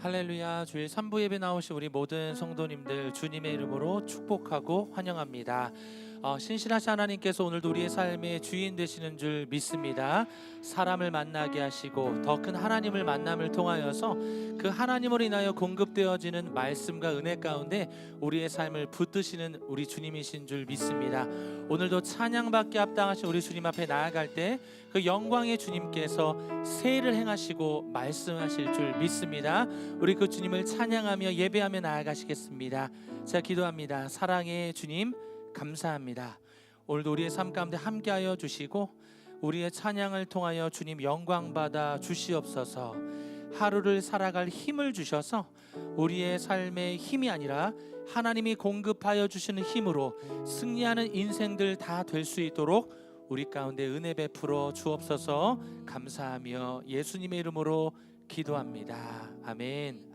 할렐루야. 주일 3부 예배 나오신 우리 모든 성도님들 주님의 이름으로 축복하고 환영합니다. 신실하신 하나님께서 오늘도 우리의 삶의 주인 되시는 줄 믿습니다. 사람을 만나게 하시고 더 큰 하나님을 만남을 통하여서 그 하나님으로 인하여 공급되어지는 말씀과 은혜 가운데 우리의 삶을 붙드시는 우리 주님이신 줄 믿습니다. 오늘도 찬양받게 합당하신 우리 주님 앞에 나아갈 때 그 영광의 주님께서 세일을 행하시고 말씀하실 줄 믿습니다. 우리 그 주님을 찬양하며 예배하며 나아가시겠습니다. 제가 기도합니다. 사랑의 주님, 감사합니다. 오늘도 우리의 삶 가운데 함께하여 주시고 우리의 찬양을 통하여 주님 영광 받아 주시옵소서. 하루를 살아갈 힘을 주셔서 우리의 삶의 힘이 아니라 하나님이 공급하여 주시는 힘으로 승리하는 인생들 다 될 수 있도록 우리 가운데 은혜 베풀어 주옵소서. 감사하며 예수님의 이름으로 기도합니다. 아멘.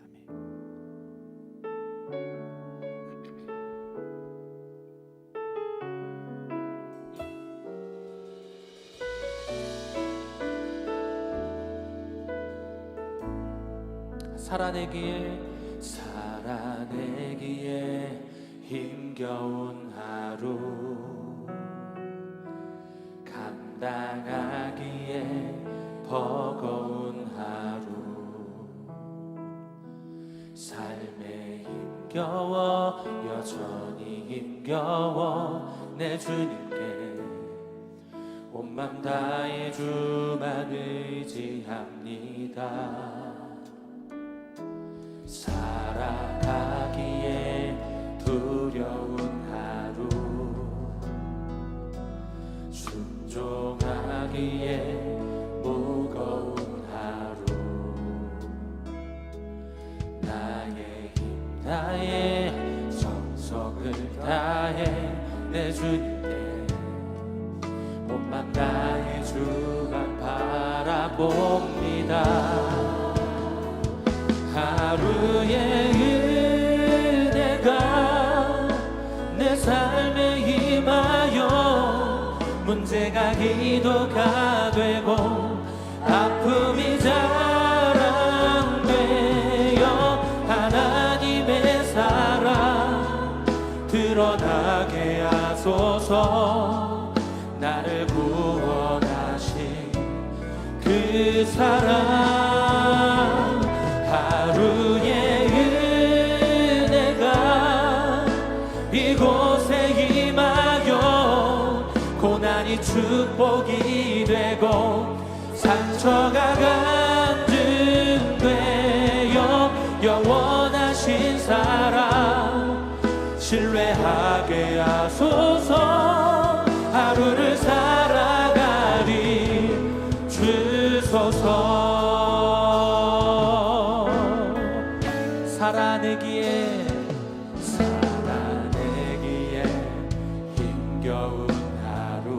살아내기에 힘겨운 하루, 감당하기에 버거운 하루, 삶에 힘겨워 여전히 힘겨워 내 주님께 온 맘 다해 주만 의지합니다. 살아가기에 두려운 하루, 순종하기에 무거운 하루, 나의 힘 다해 정성을 다해 내 주님께 온 맘 다해 주만 바라봅니다. 하루의 은혜가 내 삶에 임하여 문제가 기도가 되고 아픔이 자랑되어 하나님의 사랑 드러나게 하소서. 나를 구원하신 그 사랑, 하루의 은혜가 이곳에 임하여 고난이 축복이 되고 상처가 간증되어 영원하신 사랑 신뢰하게 하소서. 하루를 살아가리 주소서. 살아내기에 힘겨운 하루,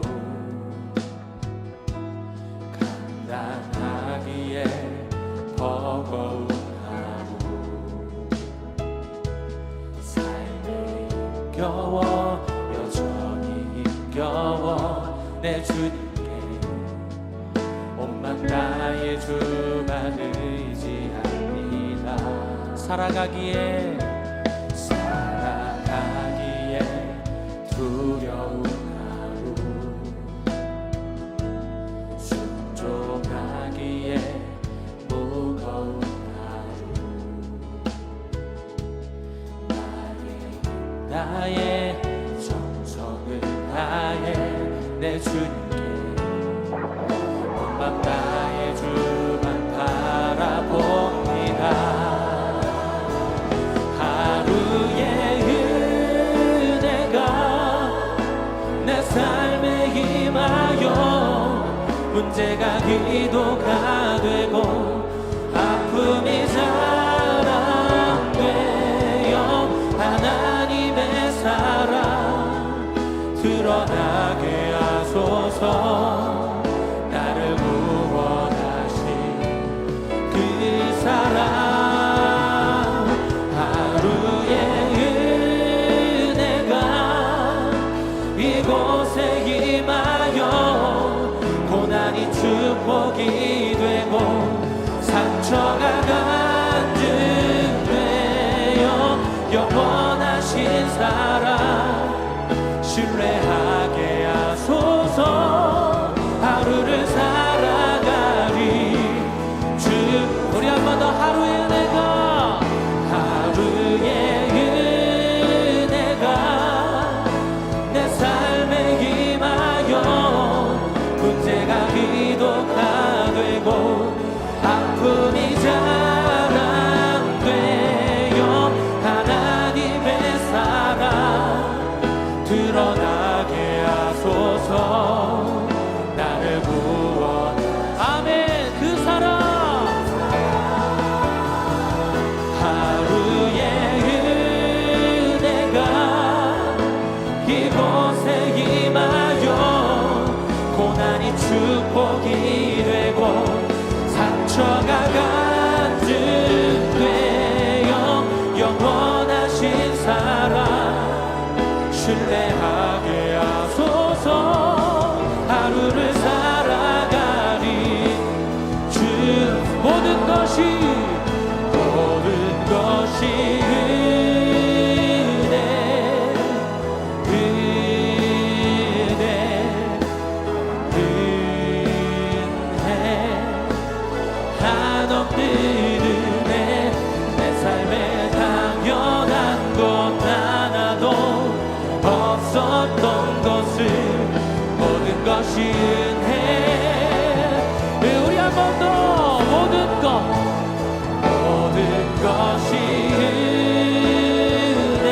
감당하기에 버거운 하루, 삶에 힘겨워 여전히 힘겨워 내 주님께 온 맘 다해 주만 의지합니다. 살아가기에 두려운 하루, 순종하기에 무거운 하루, 나의 정성을 다해 내 주님께 온 맘 다해 주만 바라봅니다. 삶에 임하여 문제가 기도가 되고 아픔이 자랑되어 하나님의 사랑 드러나게 하소서. 나를 구원하신 그 사랑, 이곳에 임하여 고난이 축복이 되고 상처가 간증 문제가 기도가 되고 아픔이 잘 안 되어 하나님의 사랑 드러나게 하소서. 나를 구원 아멘. 그 사랑 하루의 은혜가 이곳에 임하여 고난이 축복이 되고 상처가 간증되어 영원하신 사랑 신뢰하게 하소서. 하루를 살아가니 주 모든 것이 한없는 은혜. 내 삶에 당연한 것 하나도 없었던 것을 모든 것이 은혜. 우리 한 번 더 모든 것이 은혜.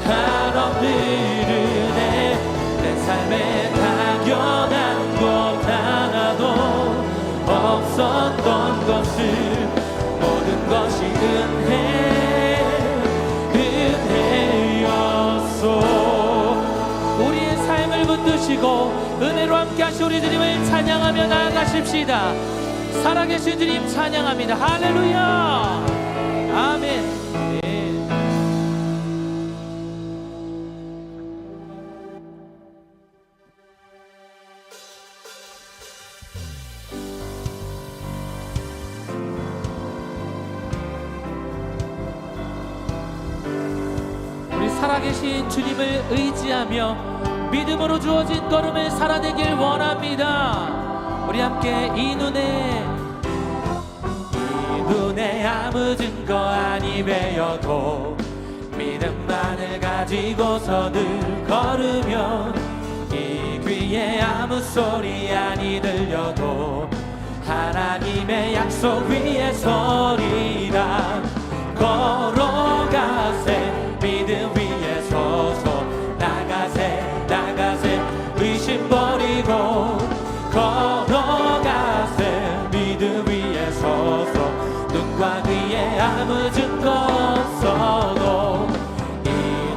한없는 은혜. 내 삶에 당연한 것 하나도 없었던 것을 모든 것이 은혜였소. 우리의 삶을 붙드시고 은혜로 함께하시 우리 주님을 찬양하며 나아가십시다. 살아계신 주님 찬양합니다. 할렐루야. 아멘. 살아계신 주님을 의지하며 믿음으로 주어진 걸음을 살아내길 원합니다. 우리 함께 이 눈에 아무 증거 아니 배어도 믿음만을 가지고서 늘 걸으면 이 귀에 아무 소리 아니 들려도 하나님의 약속 위에 서리라. 걸어가세 믿음 위에 서서 나가세 의심 버리고 걸어가세 믿음 위에 서서 눈과 귀에 아무 증거 없어도 이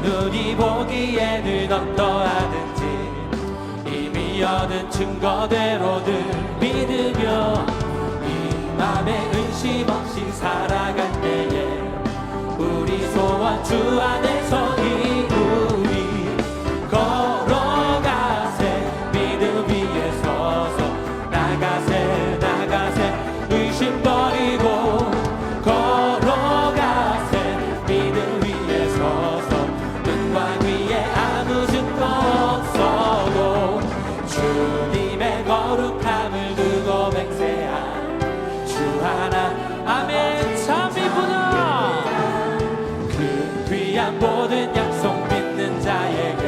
눈이 보기에는 어떠하든지 이미 얻은 증거대로들 믿으며 이 맘에 의심 없이 살아갈 때에 우리 소원 주 안에서 이루리. 걸어가세 믿음 위에 서서 나가세 의심 버리고 걸어가세 믿음 위에 서서 눈과 귀에 아무 증거 없어도 주님의 거룩함을 두고 맹세한 주 하나. 아멘. 참 이쁘다. 모든 약속 믿는 자에게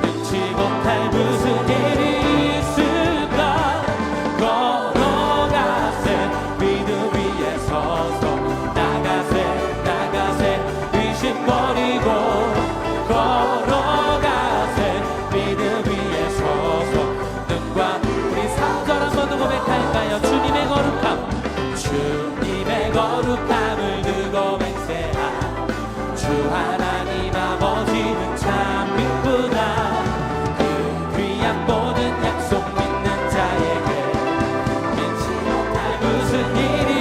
끊지 못할 무슨 일이 있을까. 걸어가세 믿음 위에 서서 나가세 의심 버리고 걸어가세 믿음 위에 서서 눈과 우리 3절 한 번 더 고백할까요? 주님의 거룩함을 두고 맹세한 주 하나님 아버지는 참 이쁘다. 그 귀한 모든 약속 믿는 자에게 믿지 못할 무슨 일이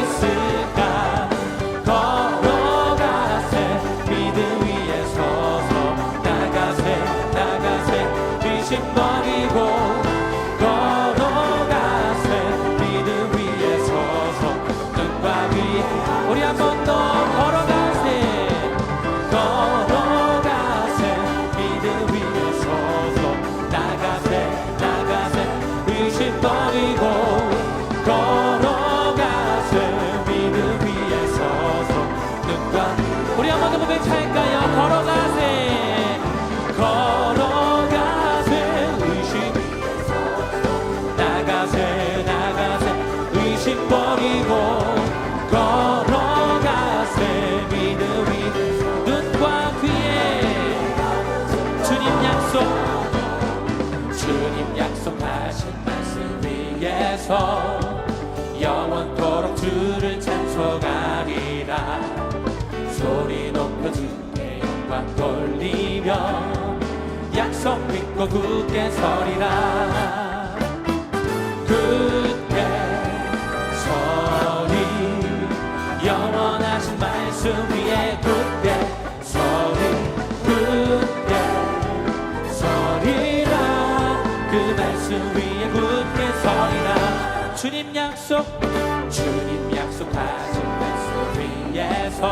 있을까. 걸어가세 믿음 위에 서서 나가세 의심 버리고 걸어가세 믿음 위에 서서 눈과 귀. 우리 한 번 더 걸어가세 영광. 우리 한번 더 고백할까요? 걸어가세 걸어가세 의심 나가세 나가세 의심 버리고 걸어가세 믿음 위에 눈과 귀에 주님 약속하신 말씀 위에서 영원토록 주를 찬송하리라. 소리 높여 주께 영광 돌리며 약속 믿고 굳게 서리라. 굳게 서리 영원하신 말씀 위에 굳게 서리 굳게 서리라. 그 말씀 위에 굳게 서리라. 주님 약속하신 말씀 위에서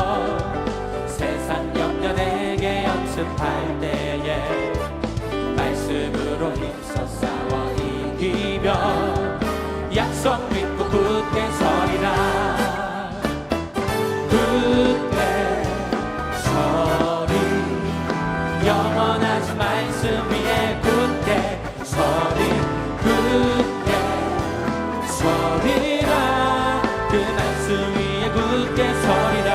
세상 염려 내게 연습할 때에 말씀으로 힘써 싸워 이기며 약속 믿고 굳게 서리라. 굳게 서리 영원하신 말씀 위에 굳게 서리 굳게 서리라. 그 말씀 위에 굳게 서리라.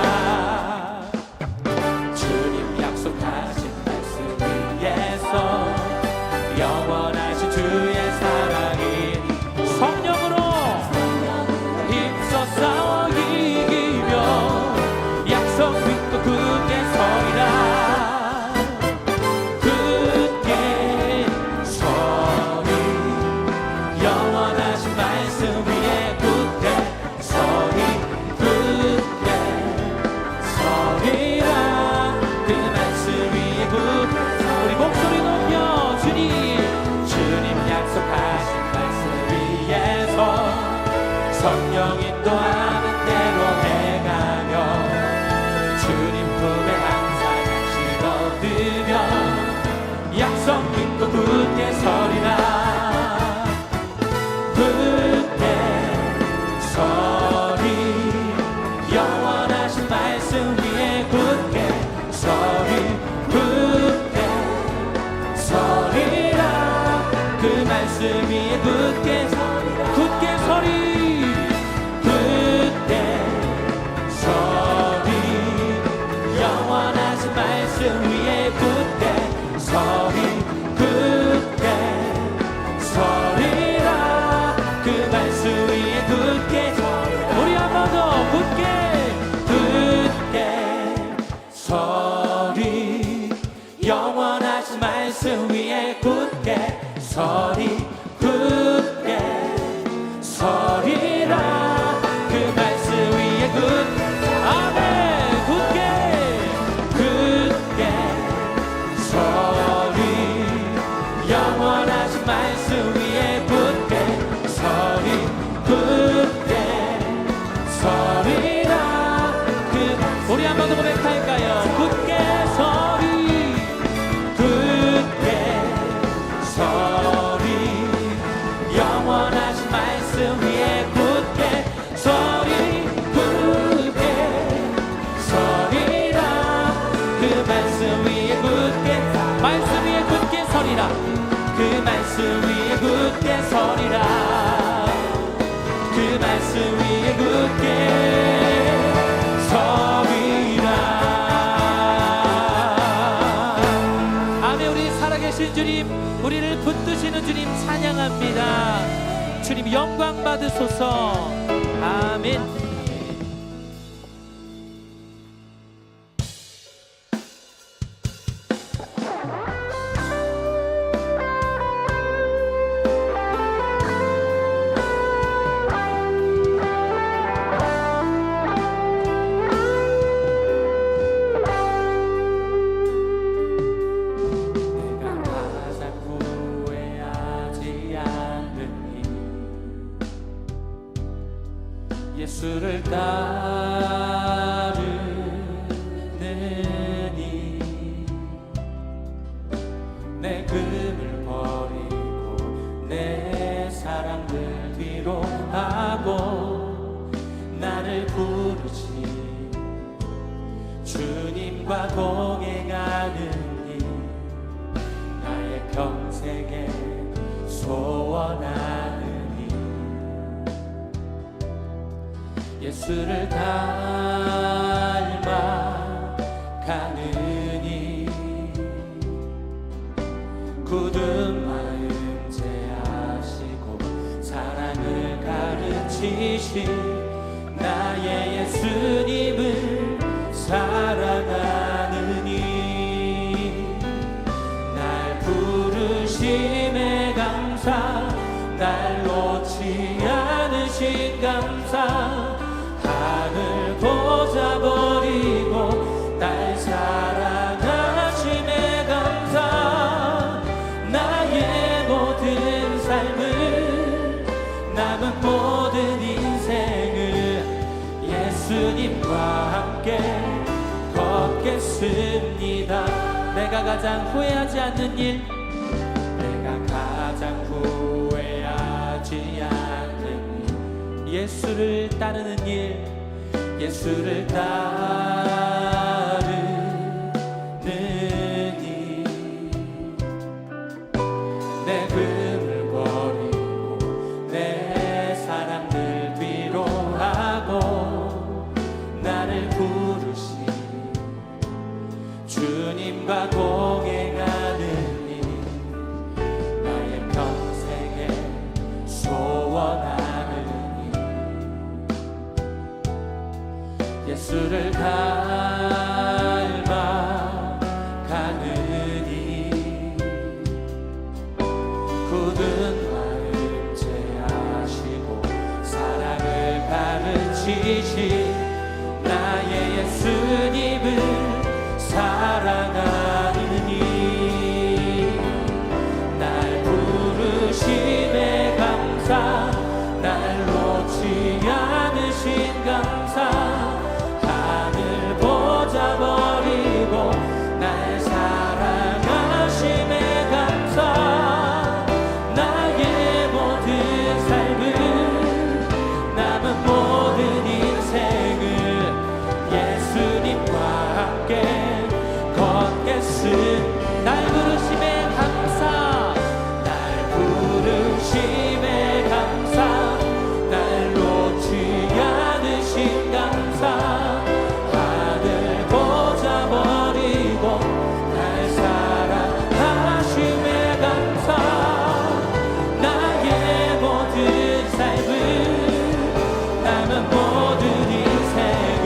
주님 약속하신 말씀 위에서 영원하신 주의 사랑이 성령으로 힘써 싸워 이기며 약속 믿고 굳게 서리라. 굳게 서리 영원하신 말씀 위에 굳게 서리 굳게 서리라. 그 말씀 위에 굳게 우리 목소리 높여 주님 약속하신 말씀 위에서 성령 인도하는 대로 행하며 주님 품에 항상 안식 얻으며 약속 믿고 굳게 서리라. 굳게 서리 영원하신 말씀 위에 굳게 서리 굳게 서리라. 그 말씀 위에 굳게 서리라. 굳게 서리 굳게 서리 영원하신 말씀 위에 굳게 서리 굳게 서리라. 그 말씀 위에 굳게 서리라. 우리 한 번 더 굳게 서리 영원하신 말씀 위에 굳게 서리 굳게 서리라. 그 말씀 위에 아멘 굳게 서리 영원하신 말씀 위에 굳게 서리 굳게 서리라. 그 우리 한 번 더 고백할까요? 굳게 서리 굳게 서리 영원하신 말씀 위에 굳게 서리 굳게 서리라. 그 말씀 위에 굳게 말씀 위에 굳게 서리라. 그 말씀 위에 굳게 서리라. 그 말씀 위에 굳게 서리라. 아멘. 우리 살아계신 주님, 우리를 붙드시는 주님 찬양합니다. 주님 영광 받으소서. 아멘. 예수를 주님과 동행하는 일 나의 평생에 소원하는 일 예수를 닮아가는 일 굳은 마음 제하시고 사랑을 가르치신 나의 예수님을 사랑하는 이 날 부르심에 감사 날 놓지 않으신 감사 하늘 보자 버리고 날 사랑하심에 감사 나의 모든 삶을 남은 모든 인생을 예수님과 함께 걷겠습니다. 내가 가장 후회하지 않는 일 내가 가장 후회하지 않는 일 예수를 따르는 일 예수를 따르는 일 내 금을 버리고 내 사랑들 뒤로 하고 나를 부르신 주님과 동행하는 일 나의 평생에 소원하는 일 예수를 닮아가는 일 굳은 마음 제하시고 사랑을 가르치신 나의 예수님을 사랑하는 이 날 부르심에 감사 날 놓지 않으신 감사 하늘 보자 버리고 날 사랑하심에 감사 나의 모든 삶을 남은 모든 인생을 예수님과 함께 날 부르심에 감사 날 부르심에 감사 날 놓지 않으신 감사 하늘 보자 버리고 날 사랑하심에 감사 나의 모든 삶을 남은 모든 인생을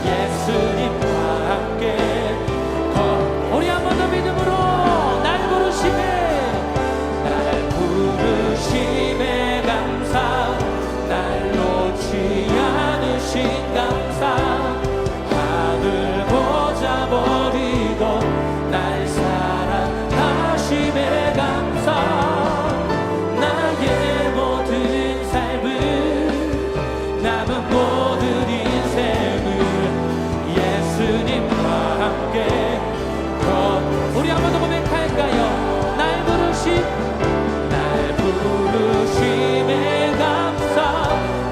예수님과 함께 우리 한 번 더 믿음으로 날 부르심에 감사 날 놓지 않으신 감사 하늘 보자 버리고 날 사랑하심에 감사 나의 모든 삶을 남은 모든 인생을 예수님과 함께 우리 한 번 더 고백할까요? 날 부르심에 감사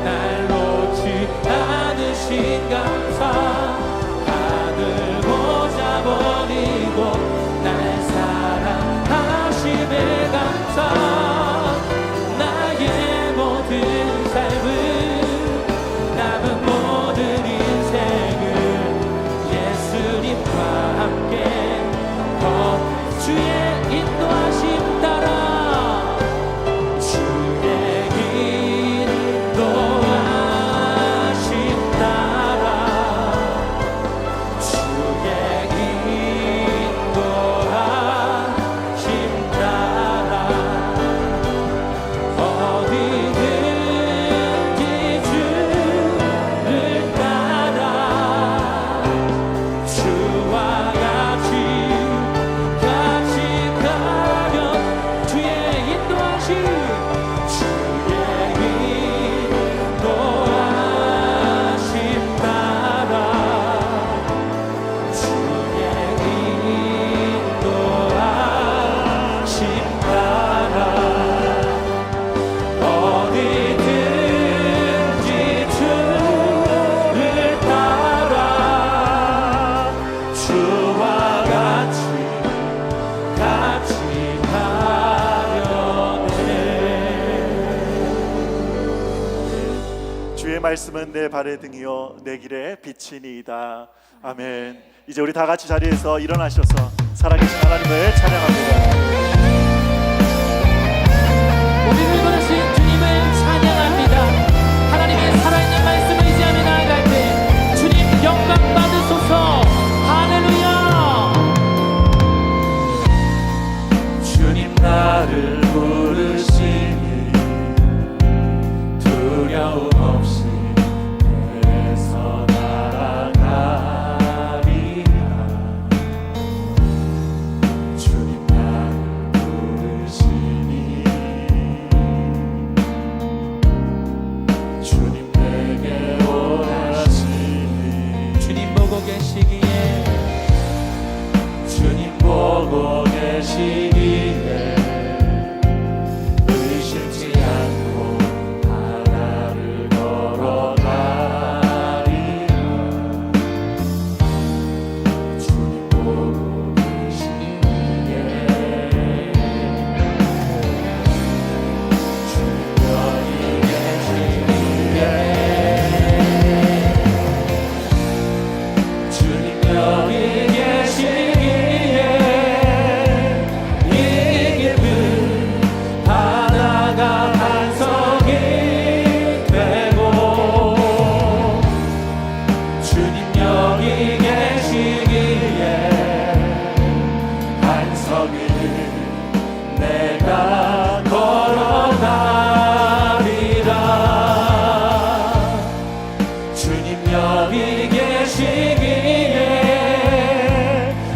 날 놓지 않으신 감사 하늘 보자 버리고 날 사랑하심에 감사 나의 모든 삶을 남은 모든 인생을 예수님과 함께 말씀은 내 발의 등이요 내 길의 빛이니이다. 아멘. 이제 우리 다 같이 자리에서 일어나셔서 살아계신 하나님을 찬양합니다. 우리를 부르신 주님을 찬양합니다. 하나님의 살아있는 말씀을 의지하며 나아갈 때 주님 영광 받으소서. 할렐루야. 주님 나를 부르시니 두려움 없이 내서 나아가리라. 주님 나를 부르시니 주님 내게 오라시니 주님 보고 계시기에 주님 보고 계시기에 의심치 않고 바다를 걸어가리라. 주님 보고 계시기에 주님 여기 계시기에 주님 여기 계시기에 이 길은 바다가 반석이 되고 주님 여기 계시기에 반석을 내가 걸어가리라. 주님 여기 계시기에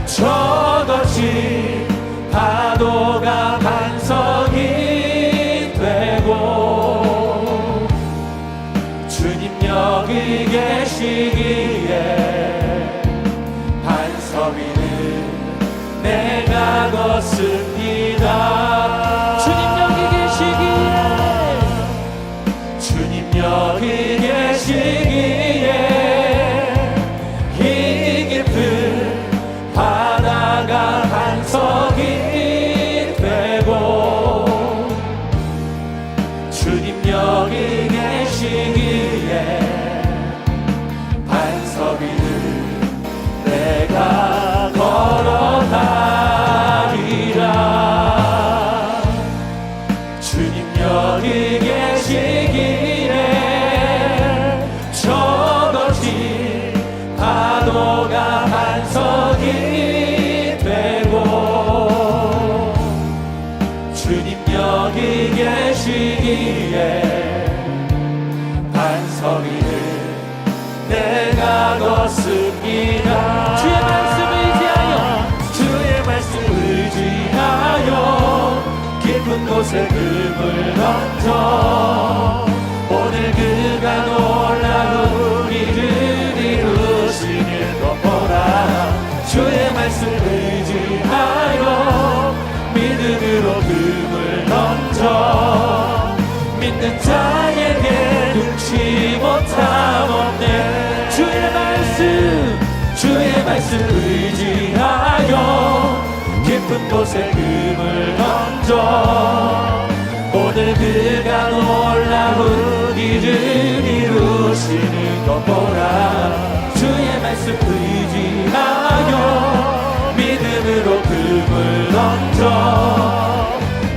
저것이 파도가 반석이 되고 주님 여기 계시기에 반석 위를 내가 걷습니다. 주님 여기 계시기에 주님 여기 계시기에 이 깊은 바다가 반석이 되고 주님 여기 계시기에 반석 위를 내가 걸어가리라. 주님 여기 계시기에 저것이 파도가 반석이 되고 주님 여기 계시기에 반석 위를 내가 걷습니다. 주의 말씀을 의지하여 깊은 곳에 금을 던져 오늘 그가 놀라운 일을 이루시는 것 보라. 주의 말씀을 의지하여 믿음으로 금을 던져 믿는 자에게 눈치 못함 없네. 주의 말씀 의지하여 깊은 곳에 금을 던져 오늘 그가 놀라운 일을 이루시는 것 보라. 주의 말씀 의지하여 믿음으로 금을 던져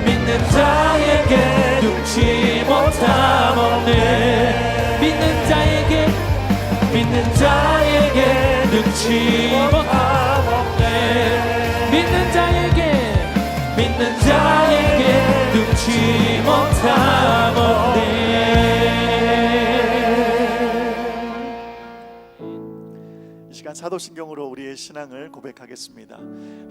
믿는 자에게 눈치 못함 없네. 믿는 자에게 눈치 못함 없네. 믿는 자에게 눈치 못함 없네. 이 시간 사도신경으로 우리의 신앙을 고백하겠습니다.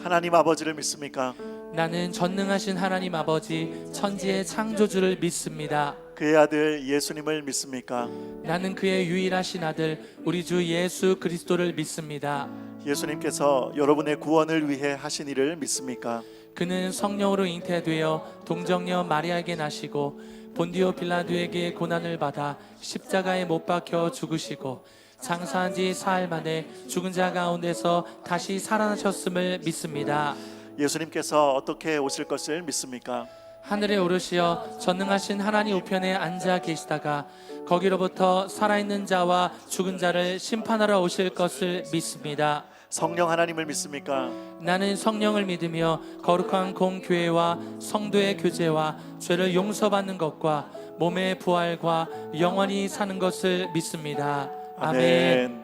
하나님 아버지를 믿습니까? 나는 전능하신 하나님 아버지 천지의 창조주를 믿습니다. 그의 아들 예수님을 믿습니까? 나는 그의 유일하신 아들 우리 주 예수 그리스도를 믿습니다. 예수님께서 여러분의 구원을 위해 하신 일을 믿습니까? 그는 성령으로 잉태되어 동정녀 마리아에게 나시고 본디오 빌라도에게 고난을 받아 십자가에 못 박혀 죽으시고 장사한 지 사흘 만에 죽은 자 가운데서 다시 살아나셨음을 믿습니다. 예수님께서 어떻게 오실 것을 믿습니까? 하늘에 오르시어 전능하신 하나님 우편에 앉아 계시다가 거기로부터 살아있는 자와 죽은 자를 심판하러 오실 것을 믿습니다. 성령 하나님을 믿습니까? 나는 성령을 믿으며 거룩한 공교회와 성도의 교제와 죄를 용서받는 것과 몸의 부활과 영원히 사는 것을 믿습니다. 아멘.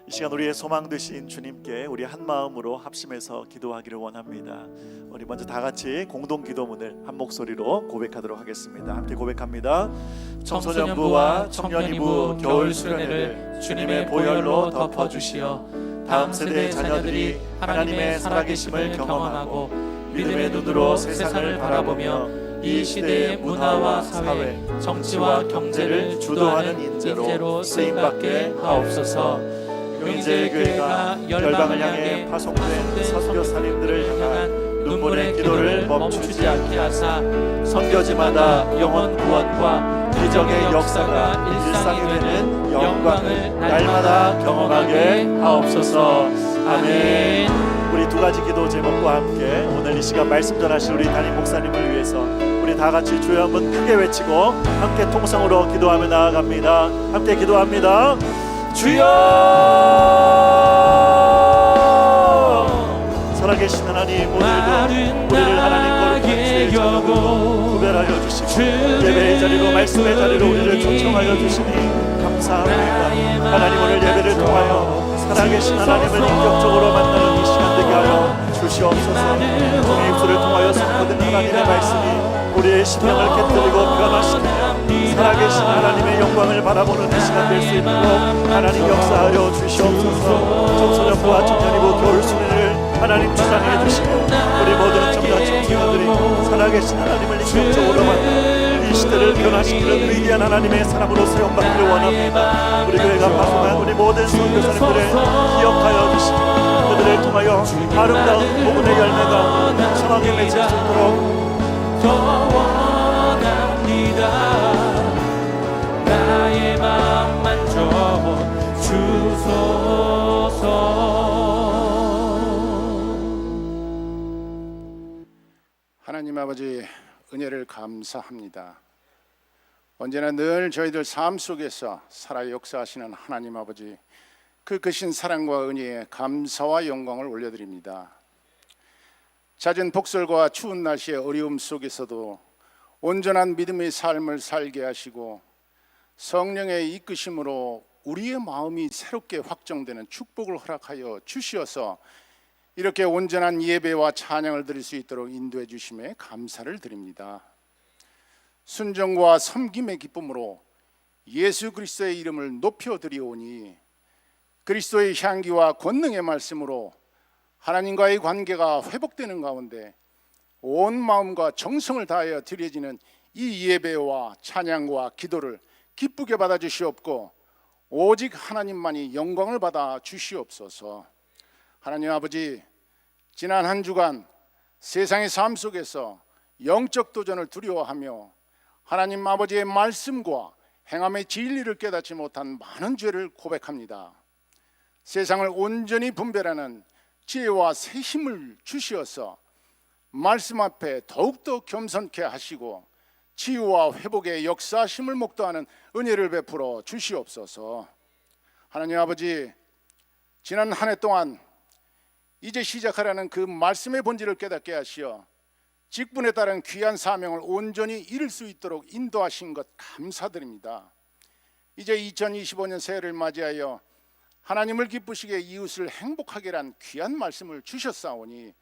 이 시간 우리의 소망 되신 주님께 우리 한 마음으로 합심해서 기도하기를 원합니다. 우리 먼저 다 같이 공동 기도문을 한 목소리로 고백하도록 하겠습니다. 함께 고백합니다. 청소년부와 청년이부 겨울 수련회를 주님의 보혈로 덮어주시어 다음 세대의 자녀들이 하나님의 살아계심을 경험하고 믿음의 눈으로 세상을 바라보며 이 시대의 문화와 사회, 정치와 경제를 주도하는 인재로 쓰임받게 하옵소서. 용인제의 교회가 열방을 향해 파송된 선교사님들을 향한 눈물의 기도를 멈추지 않게 하사 선교지마다 영혼 구원과 기적의 역사가 일상이 되는 영광을 날마다 경험하게 하옵소서. 아멘. 우리 두 가지 기도 제목과 함께 오늘 이 시간 말씀 전하실 우리 담임 목사님을 위해서 우리 다 같이 주여 한번 크게 외치고 함께 통성으로 기도하며 나아갑니다. 함께 기도합니다. 주여! 살아계신 하나님, 오늘도 우리를 하나님 거룩한 자녀로 구별하여 주시고 예배의 자리로 말씀의 자리로 우리를 초청하여 주시니 감사합니다. 하나님, 오늘 예배를 통하여 살아계신 하나님을 인격적으로 만나는 이 시간 되게 하여 주시옵소서. 종의 입술을 통하여 선포된 하나님의 말씀이 우리의 심령을 깨뜨리고 변화시키며 살아계신 하나님의 영광을 바라보는 이 시간 될 수 있도록 하나님 역사하여 주시옵소서. 청소년부와 청년이부 겨울 수련을 하나님 주장해 주시고 우리 모든 청년 청소년들이 살아계신 하나님을 인격적으로 만나 이 시대를 변화시키는 위대한 하나님의 사람으로 사용받기를 원합니다. 우리 교회가 파송한 우리 모든 선교사님들을 기억하여 주시고 그들을 통하여 아름다운 복음의 열매가 성하게 맺을 수 있도록 더 원합니다. 나의 마음 만져 주소서. 하나님 아버지, 은혜를 감사합니다. 언제나 늘 저희들 삶 속에서 살아 역사하시는 하나님 아버지, 그 크신 사랑과 은혜에 감사와 영광을 올려드립니다. 잦은 폭설과 추운 날씨의 어려움 속에서도 온전한 믿음의 삶을 살게 하시고 성령의 이끄심으로 우리의 마음이 새롭게 확정되는 축복을 허락하여 주시어서 이렇게 온전한 예배와 찬양을 드릴 수 있도록 인도해 주심에 감사를 드립니다. 순종과 섬김의 기쁨으로 예수 그리스도의 이름을 높여드리오니 그리스도의 향기와 권능의 말씀으로 하나님과의 관계가 회복되는 가운데 온 마음과 정성을 다하여 드려지는 이 예배와 찬양과 기도를 기쁘게 받아 주시옵고 오직 하나님만이 영광을 받아 주시옵소서. 하나님 아버지, 지난 한 주간 세상의 삶 속에서 영적 도전을 두려워하며 하나님 아버지의 말씀과 행함의 진리를 깨닫지 못한 많은 죄를 고백합니다. 세상을 온전히 분별하는 지혜와 새 힘을 주시어서 말씀 앞에 더욱더 겸손케 하시고 치유와 회복의 역사심을 목도하는 은혜를 베풀어 주시옵소서. 하나님 아버지, 지난 한 해 동안 이제 시작하라는 그 말씀의 본질을 깨닫게 하시어 직분에 따른 귀한 사명을 온전히 이룰 수 있도록 인도하신 것 감사드립니다. 이제 2025년 새해를 맞이하여 하나님을 기쁘시게 이웃을 행복하게 란 귀한 말씀을 주셨사오니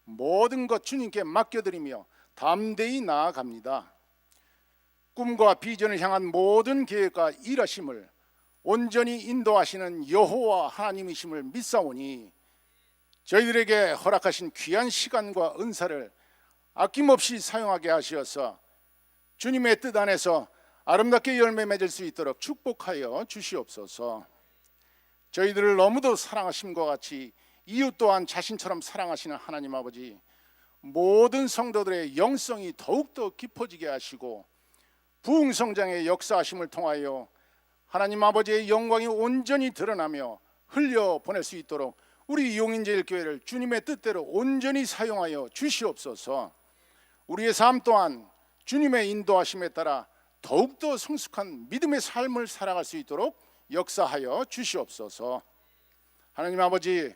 모든 것 주님께 맡겨드리며 담대히 나아갑니다. 꿈과 비전을 향한 모든 계획과 일하심을 온전히 인도하시는 여호와 하나님이심을 믿사오니 저희들에게 허락하신 귀한 시간과 은사를 아낌없이 사용하게 하시어서 주님의 뜻 안에서 아름답게 열매 맺을 수 있도록 축복하여 주시옵소서. 저희들을 너무도 사랑하심과 같이 이웃 또한 자신처럼 사랑하시는 하나님 아버지, 모든 성도들의 영성이 더욱더 깊어지게 하시고 부흥성장의 역사하심을 통하여 하나님 아버지의 영광이 온전히 드러나며 흘려보낼 수 있도록 우리 용인제일교회를 주님의 뜻대로 온전히 사용하여 주시옵소서. 우리의 삶 또한 주님의 인도하심에 따라 더욱더 성숙한 믿음의 삶을 살아갈 수 있도록 역사하여 주시옵소서. 하나님 아버지,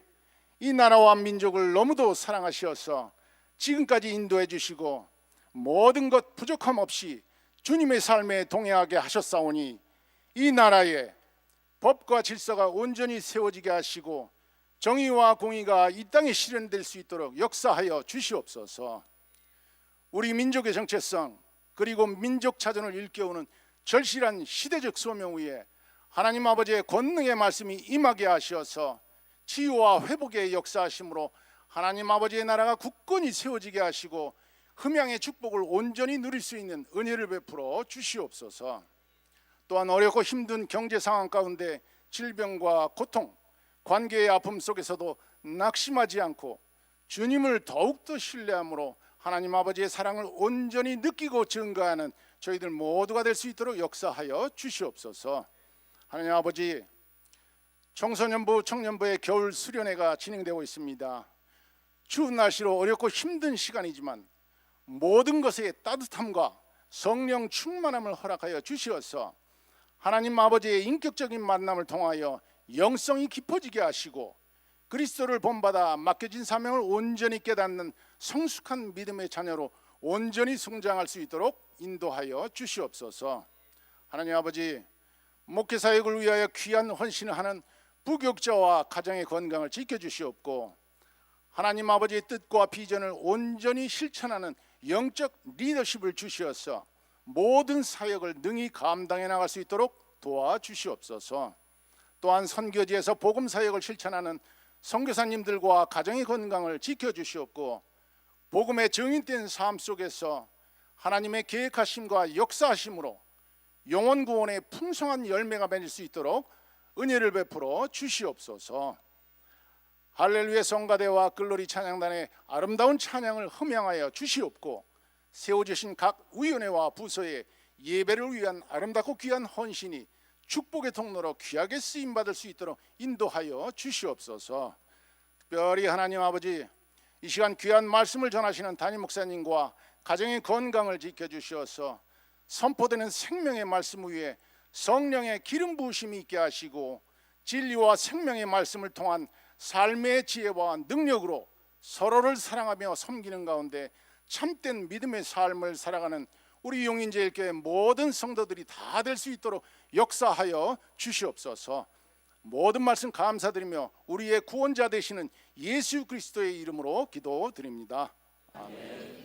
이 나라와 민족을 너무도 사랑하시어서 지금까지 인도해 주시고 모든 것 부족함 없이 주님의 삶에 동행하게 하셨사오니 이 나라에 법과 질서가 온전히 세워지게 하시고 정의와 공의가 이 땅에 실현될 수 있도록 역사하여 주시옵소서. 우리 민족의 정체성 그리고 민족 자존을 일깨우는 절실한 시대적 소명 위에 하나님 아버지의 권능의 말씀이 임하게 하셔서 치유와 회복의 역사하심으로 하나님 아버지의 나라가 굳건히 세워지게 하시고 흠양의 축복을 온전히 누릴 수 있는 은혜를 베풀어 주시옵소서. 또한 어렵고 힘든 경제 상황 가운데 질병과 고통, 관계의 아픔 속에서도 낙심하지 않고 주님을 더욱더 신뢰함으로 하나님 아버지의 사랑을 온전히 느끼고 증거하는 저희들 모두가 될 수 있도록 역사하여 주시옵소서. 하나님 아버지, 청소년부, 청년부의 겨울 수련회가 진행되고 있습니다. 추운 날씨로 어렵고 힘든 시간이지만 모든 것에 따뜻함과 성령 충만함을 허락하여 주시어서 하나님 아버지의 인격적인 만남을 통하여 영성이 깊어지게 하시고 그리스도를 본받아 맡겨진 사명을 온전히 깨닫는 성숙한 믿음의 자녀로 온전히 성장할 수 있도록 인도하여 주시옵소서. 하나님 아버지, 목회사역을 위하여 귀한 헌신을 하는 부교육자와 가정의 건강을 지켜주시옵고 하나님 아버지의 뜻과 비전을 온전히 실천하는 영적 리더십을 주시어서 모든 사역을 능히 감당해 나갈 수 있도록 도와주시옵소서. 또한 선교지에서 복음 사역을 실천하는 선교사님들과 가정의 건강을 지켜주시옵고 복음의 증인된 삶 속에서 하나님의 계획하심과 역사하심으로 영혼 구원의 풍성한 열매가 맺을 수 있도록 은혜를 베풀어 주시옵소서. 할렐루야 성가대와 글로리 찬양단의 아름다운 찬양을 흠양하여 주시옵고 세워주신 각 위원회와 부서의 예배를 위한 아름답고 귀한 헌신이 축복의 통로로 귀하게 쓰임받을 수 있도록 인도하여 주시옵소서. 특별히 하나님 아버지, 이 시간 귀한 말씀을 전하시는 담임 목사님과 가정의 건강을 지켜주시어서 선포되는 생명의 말씀 위에 성령의 기름 부으심이 있게 하시고 진리와 생명의 말씀을 통한 삶의 지혜와 능력으로 서로를 사랑하며 섬기는 가운데 참된 믿음의 삶을 살아가는 우리 용인제일교회 모든 성도들이 다 될 수 있도록 역사하여 주시옵소서. 모든 말씀 감사드리며 우리의 구원자 되시는 예수 그리스도의 이름으로 기도드립니다. 아멘.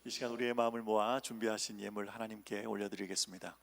이 시간 우리의 마음을 모아 준비하신 예물 하나님께 올려드리겠습니다.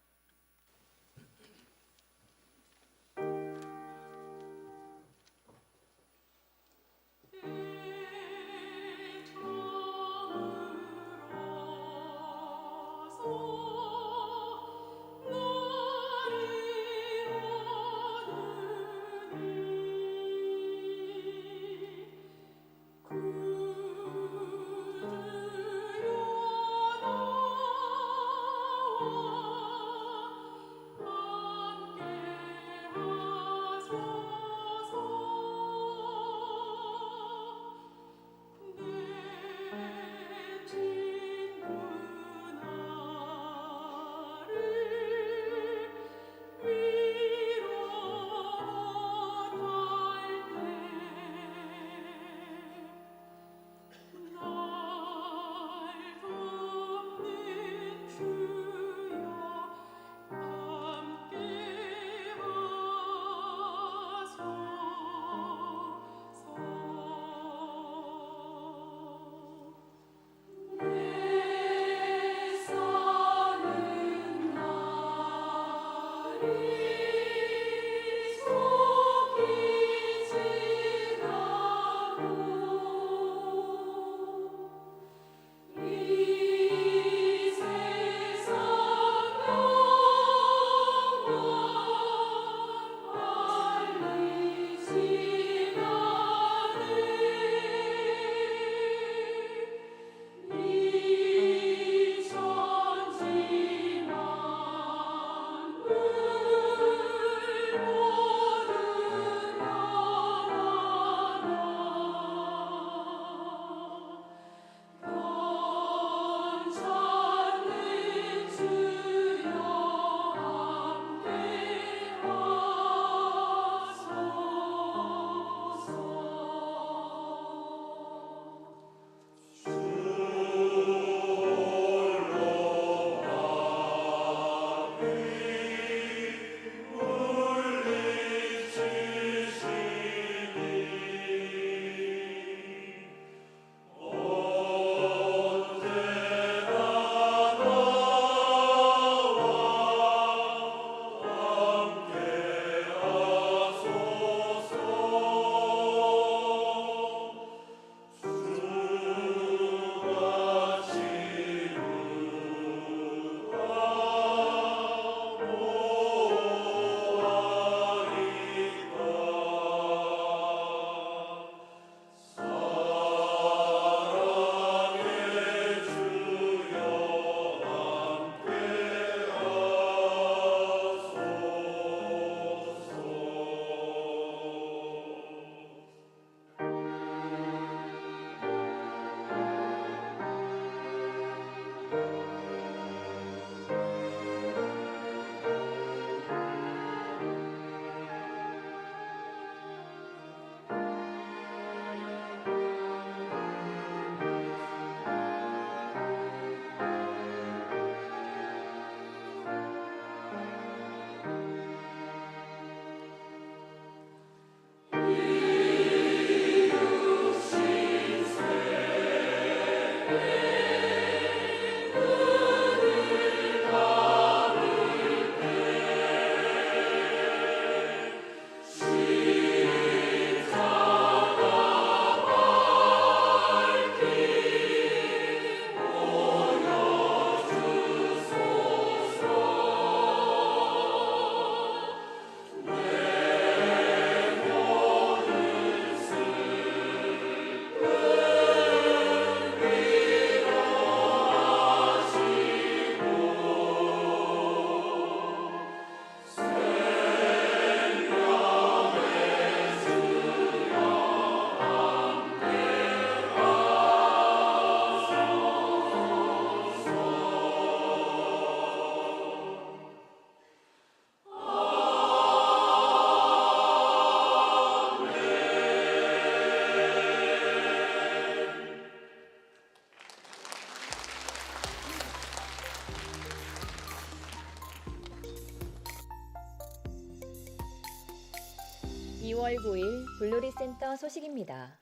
6월 9일 블루리 센터 소식입니다.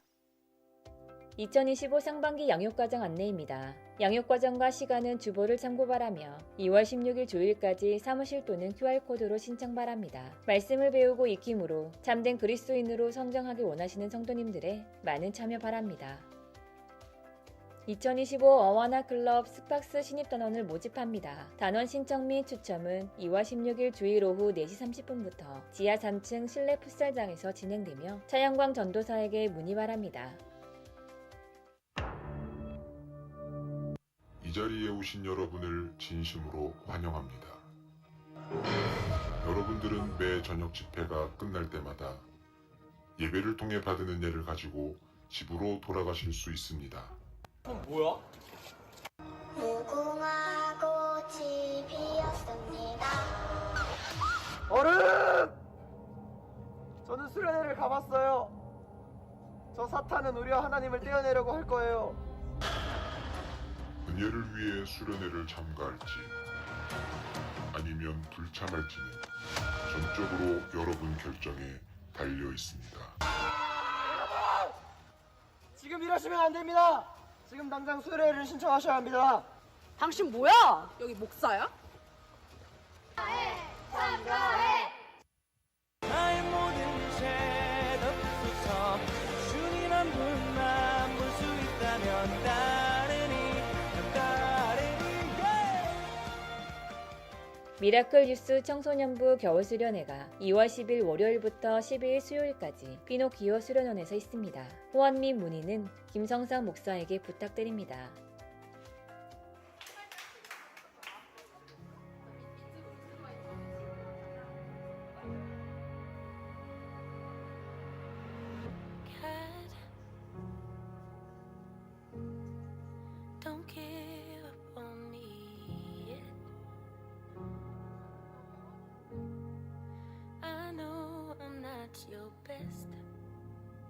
2025 상반기 양육과정 안내입니다. 양육과정과 시간은 주보를 참고 바라며 2월 16일 주일까지 사무실 또는 QR코드로 신청 바랍니다. 말씀을 배우고 익힘으로 참된 그리스도인으로 성장하기 원하시는 성도님들의 많은 참여 바랍니다. 2025 어워나 클럽 스팍스 신입단원을 모집합니다. 단원 신청 및 추첨은 2월 16일 주일 오후 4시 30분부터 지하 3층 실내 풋살장에서 진행되며 차영광 전도사에게 문의 바랍니다. 이 자리에 오신 여러분을 진심으로 환영합니다. 여러분들은 매 저녁 집회가 끝날 때마다 예배를 통해 받은 은혜를 가지고 집으로 돌아가실 수 있습니다. 뭐야? 무궁화 꽃이 피었습니다. 어른! 저는 수련회를 가봤어요. 저 사탄은 우리와 하나님을 떼어내려고 할 거예요. 은혜를 위해 수련회를 참가할지 아니면 불참할지는 전적으로 여러분 결정에 달려 있습니다. 지금 이러시면 안 됩니다. 지금 당장 수련회를 신청하셔야 합니다. 당신 뭐야? 여기 목사야? 나의 모든 죄 덮으소서. 주님 한 분만 볼 수 있다면 따르니. 미라클 유스 청소년부 겨울 수련회가 2월 10일 월요일부터 12일 수요일까지 피노키오 수련원에서 있습니다. 호언 및 문의는 김성상 목사에게 부탁드립니다. Don't give up on me yet. I know I'm not your best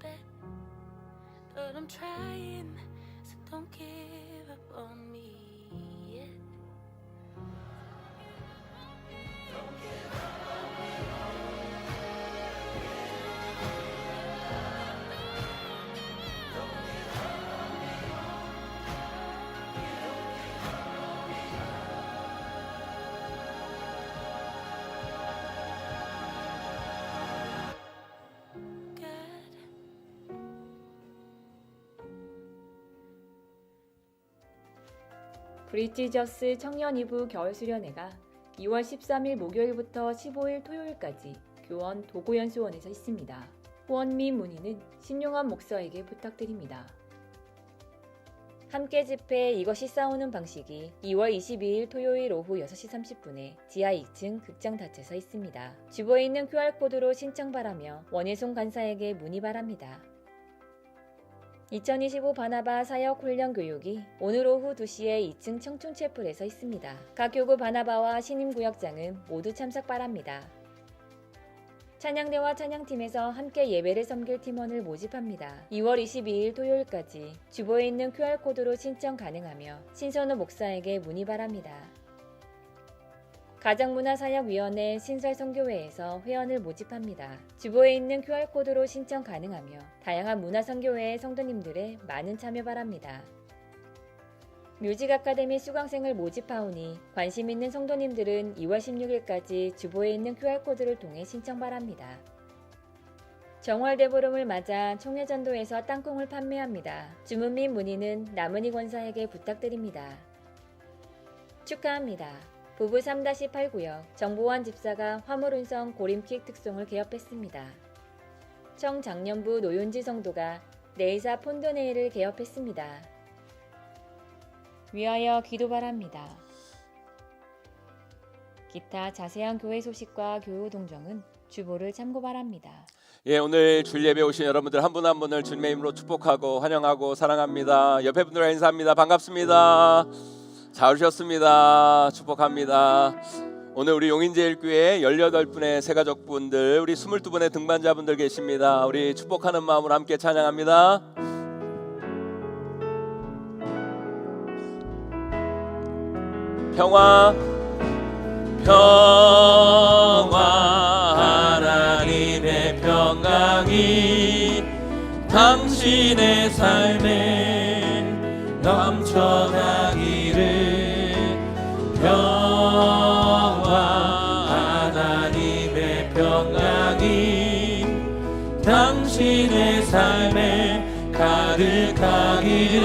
bet, but I'm trying, so don't give up on me yet. 브리티저스 청년 2부 겨울 수련회가 2월 13일 목요일부터 15일 토요일까지 교원 도구연수원에서 있습니다. 후원 및 문의는 신용환 목사에게 부탁드립니다. 함께 집회 이것이 싸우는 방식이 2월 22일 토요일 오후 6시 30분에 지하 2층 극장 닫혀서 있습니다. 주보에 있는 QR코드로 신청 바라며 원예송 간사에게 문의 바랍니다. 2025 바나바 사역 훈련 교육이 오늘 오후 2시에 2층 청춘채플에서 있습니다. 각 교구 바나바와 신임구역장은 모두 참석 바랍니다. 찬양대와 찬양팀에서 함께 예배를 섬길 팀원을 모집합니다. 2월 22일 토요일까지 주보에 있는 QR코드로 신청 가능하며 신선우 목사에게 문의 바랍니다. 가정문화사역위원회 신설선교회에서 회원을 모집합니다. 주보에 있는 QR코드로 신청 가능하며 다양한 문화선교회의 성도님들의 많은 참여 바랍니다. 뮤직아카데미 수강생을 모집하오니 관심 있는 성도님들은 2월 16일까지 주보에 있는 QR코드를 통해 신청 바랍니다. 정월대보름을 맞아 총회전도에서 땅콩을 판매합니다. 주문 및 문의는 남은희 권사에게 부탁드립니다. 축하합니다. 부부 3-8구역 정보환 집사가 화물운송 고림킥 특송을 개업했습니다. 청장년부 노윤지 성도가 네일사 폰드네일을 개업했습니다. 위하여 기도 바랍니다. 기타 자세한 교회 소식과 교우 동정은 주보를 참고 바랍니다. 예, 오늘 주일 예배 오신 여러분들 한 분 한 분을 주님의 이름으로 축복하고 환영하고 사랑합니다. 옆에 분들과 인사합니다. 반갑습니다. 잘 오셨습니다. 축복합니다. 오늘 우리 용인제일교회 18분의 새가족분들, 우리 22분의 등반자분들 계십니다. 우리 축복하는 마음으로 함께 찬양합니다. 평화 평화 하나님의 평강이 당신의 삶에 넘쳐나기를 평화 하나님의 평강이 당신의 삶에 가득하기를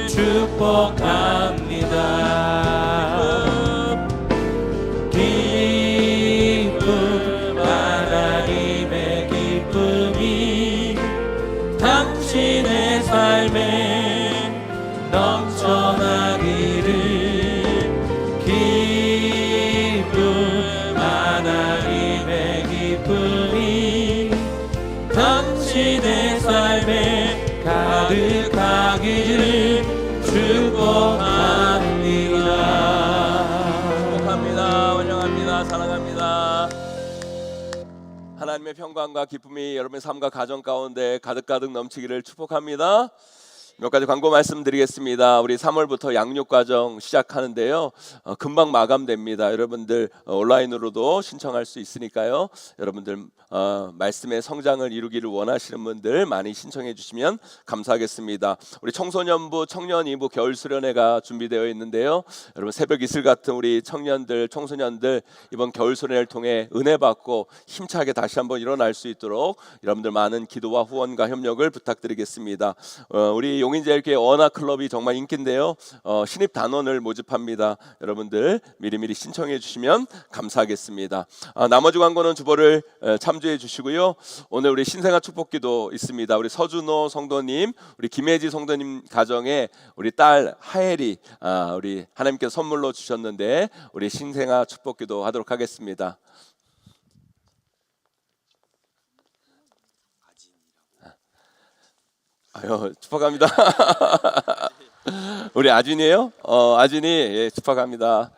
축복합니다. 기쁨 하나님의 기쁨이 당신의 삶에 넘쳐나기를 기쁨 하나님의 기쁨이 당신의 삶에 가득하기를 축복합니다. 축복합니다. 환영합니다. 사랑합니다. 하나님의 평강과 기쁨이 여러분의 삶과 가정 가운데 가득가득 넘치기를 축복합니다. 몇 가지 광고 말씀드리겠습니다. 우리 3월부터 양육 과정 시작하는데요. 금방 마감됩니다. 여러분들 온라인으로도 신청할 수 있으니까요. 여러분들 말씀의 성장을 이루기를 원하시는 분들 많이 신청해 주시면 감사하겠습니다. 우리 청소년부, 청년이부 겨울 수련회가 준비되어 있는데요. 여러분 새벽 이슬 같은 우리 청년들, 청소년들 이번 겨울 수련회를 통해 은혜 받고 힘차게 다시 한번 일어날 수 있도록 여러분들 많은 기도와 후원과 협력을 부탁드리겠습니다. 우리 용인제일교회 언어클럽이 정말 인기인데요. 신입 단원을 모집합니다. 여러분들 미리미리 신청해 주시면 감사하겠습니다. 나머지 광고는 주보를 참조해 주시고요. 오늘 우리 신생아 축복기도 있습니다. 우리 서준호 성도님, 우리 김혜지 성도님 가정에 우리 딸 하엘이 우리 하나님께서 선물로 주셨는데 우리 신생아 축복기도 하도록 하겠습니다. 아유, 축복합니다. 우리 아진이에요? 아진이, 예, 축복합니다.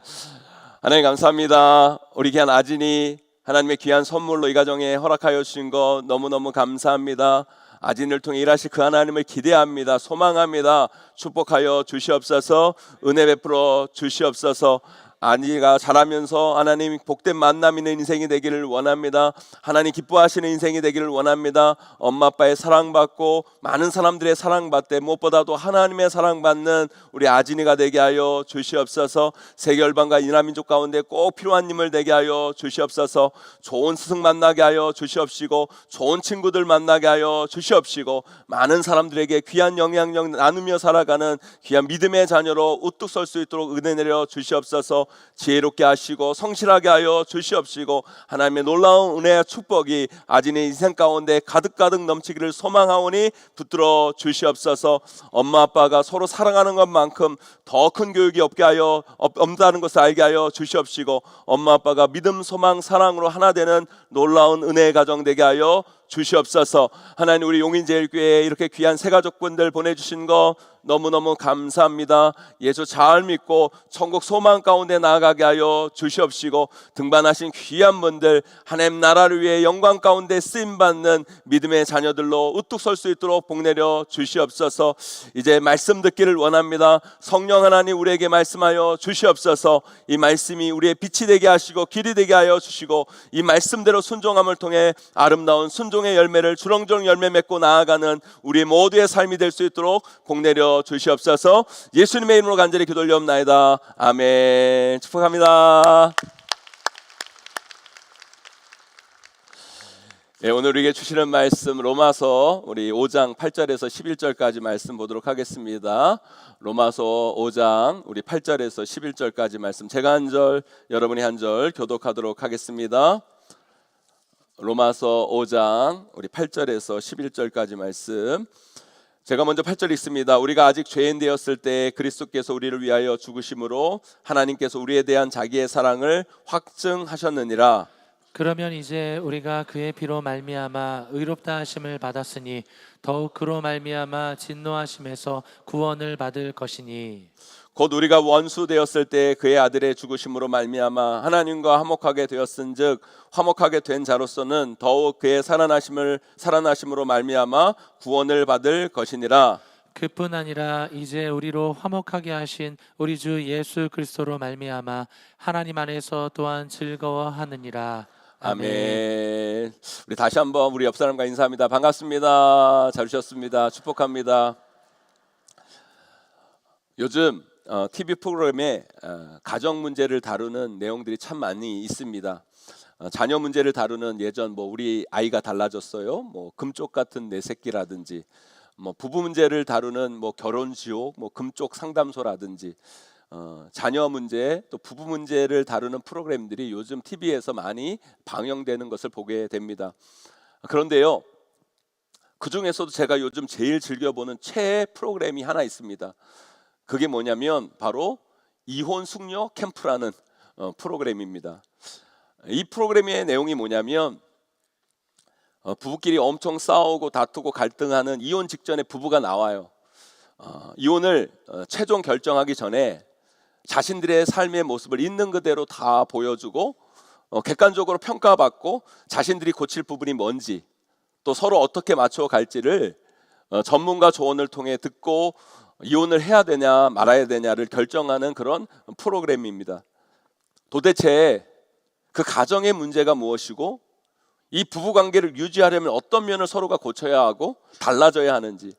하나님 감사합니다. 우리 귀한 아진이 하나님의 귀한 선물로 이 가정에 허락하여 주신 것 너무너무 감사합니다. 아진을 통해 일하실 그 하나님을 기대합니다. 소망합니다. 축복하여 주시옵소서. 은혜 베풀어 주시옵소서. 아니가 자라면서 하나님 복된 만남 있는 인생이 되기를 원합니다. 하나님 기뻐하시는 인생이 되기를 원합니다. 엄마 아빠의 사랑받고 많은 사람들의 사랑받되 무엇보다도 하나님의 사랑받는 우리 아진이가 되게 하여 주시옵소서. 세계열방과 이남민족 가운데 꼭 필요한 인물 되게 하여 주시옵소서. 좋은 스승 만나게 하여 주시옵시고 좋은 친구들 만나게 하여 주시옵시고 많은 사람들에게 귀한 영향력 나누며 살아가는 귀한 믿음의 자녀로 우뚝 설 수 있도록 은혜 내려 주시옵소서. 지혜롭게 하시고 성실하게 하여 주시옵시고 하나님의 놀라운 은혜와 축복이 아진의 인생 가운데 가득가득 넘치기를 소망하오니 붙들어 주시옵소서. 엄마 아빠가 서로 사랑하는 것만큼 더 큰 교육이 없다는 것을 알게 하여 주시옵시고 엄마 아빠가 믿음, 소망, 사랑으로 하나 되는 놀라운 은혜의 가정 되게 하여 주시옵소서. 하나님 우리 용인제일교회에 이렇게 귀한 새 가족분들 보내주신 거 너무너무 감사합니다. 예수 잘 믿고 천국 소망 가운데 나아가게 하여 주시옵시고 등반하신 귀한 분들 하나님 나라를 위해 영광 가운데 쓰임받는 믿음의 자녀들로 우뚝 설 수 있도록 복 내려 주시옵소서. 이제 말씀 듣기를 원합니다. 성령 하나님 우리에게 말씀하여 주시옵소서. 이 말씀이 우리의 빛이 되게 하시고 길이 되게 하여 주시고 이 말씀대로 순종함을 통해 아름다운 순종의 열매를 주렁주렁 열매 맺고 나아가는 우리 모두의 삶이 될 수 있도록 복 내려 주시옵소서. 예수님의 이름으로 간절히 기도 올려옵나이다. 아멘. 축복합니다. 예, 오늘 우리에게 주시는 말씀 로마서 우리 5장 8절에서 11절까지 말씀 보도록 하겠습니다. 로마서 5장 우리 8절에서 11절까지 말씀 제가 한 절 여러분이 한 절 교독하도록 하겠습니다. 로마서 5장 우리 8절에서 11절까지 말씀 제가 먼저 8절 읽습니다. 우리가 아직 죄인 되었을 때 그리스도께서 우리를 위하여 죽으심으로 하나님께서 우리에 대한 자기의 사랑을 확증하셨느니라. 그러면 이제 우리가 그의 피로 말미암아 의롭다 하심을 받았으니 더욱 그로 말미암아 진노하심에서 구원을 받을 것이니 곧 우리가 원수 되었을 때 그의 아들의 죽으심으로 말미암아 하나님과 화목하게 되었은즉 화목하게 된 자로서는 더욱 그의 살아나심으로 말미암아 구원을 받을 것이니라. 그뿐 아니라 이제 우리로 화목하게 하신 우리 주 예수 그리스도로 말미암아 하나님 안에서 또한 즐거워하느니라. 아멘. 우리 다시 한번 우리 옆 사람과 인사합니다. 반갑습니다. 잘 오셨습니다. 축복합니다. 요즘 TV 프로그램에 가정 문제를 다루는 내용들이 참 많이 있습니다. 자녀 문제를 다루는 예전 뭐 우리 아이가 달라졌어요. 뭐 금쪽 같은 내 새끼라든지, 뭐 부부 문제를 다루는 뭐 결혼 지옥, 뭐 금쪽 상담소라든지, 자녀 문제 또 부부 문제를 다루는 프로그램들이 요즘 TV에서 많이 방영되는 것을 보게 됩니다. 그런데요, 그 중에서도 제가 요즘 제일 즐겨보는 최애 프로그램이 하나 있습니다. 그게 뭐냐면 바로 이혼 숙녀 캠프라는 프로그램입니다. 이 프로그램의 내용이 뭐냐면 부부끼리 엄청 싸우고 다투고 갈등하는 이혼 직전에 부부가 나와요. 이혼을 최종 결정하기 전에 자신들의 삶의 모습을 있는 그대로 다 보여주고 객관적으로 평가받고 자신들이 고칠 부분이 뭔지 또 서로 어떻게 맞춰 갈지를 전문가 조언을 통해 듣고 이혼을 해야 되냐 말아야 되냐를 결정하는 그런 프로그램입니다. 도대체 그 가정의 문제가 무엇이고 이 부부관계를 유지하려면 어떤 면을 서로가 고쳐야 하고 달라져야 하는지,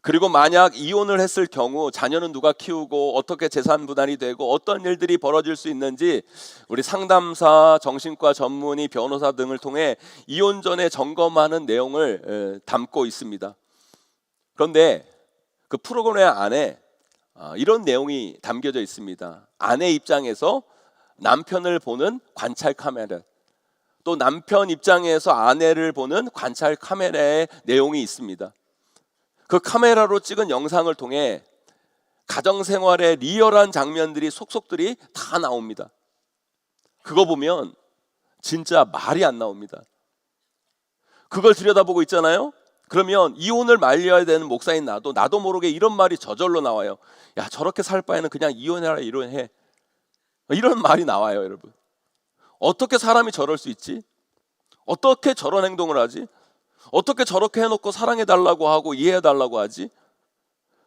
그리고 만약 이혼을 했을 경우 자녀는 누가 키우고 어떻게 재산 분할이 되고 어떤 일들이 벌어질 수 있는지 우리 상담사, 정신과 전문의, 변호사 등을 통해 이혼 전에 점검하는 내용을 담고 있습니다. 그런데 그 프로그램 안에 이런 내용이 담겨져 있습니다. 아내 입장에서 남편을 보는 관찰 카메라, 또 남편 입장에서 아내를 보는 관찰 카메라의 내용이 있습니다. 그 카메라로 찍은 영상을 통해 가정생활의 리얼한 장면들이 속속들이 다 나옵니다. 그거 보면 진짜 말이 안 나옵니다. 그걸 들여다보고 있잖아요. 그러면 이혼을 말려야 되는 목사인 나도 모르게 이런 말이 저절로 나와요. 야, 저렇게 살 바에는 그냥 이혼해라, 이혼해. 이런 말이 나와요, 여러분. 어떻게 사람이 저럴 수 있지? 어떻게 저런 행동을 하지? 어떻게 저렇게 해놓고 사랑해달라고 하고 이해해달라고 하지?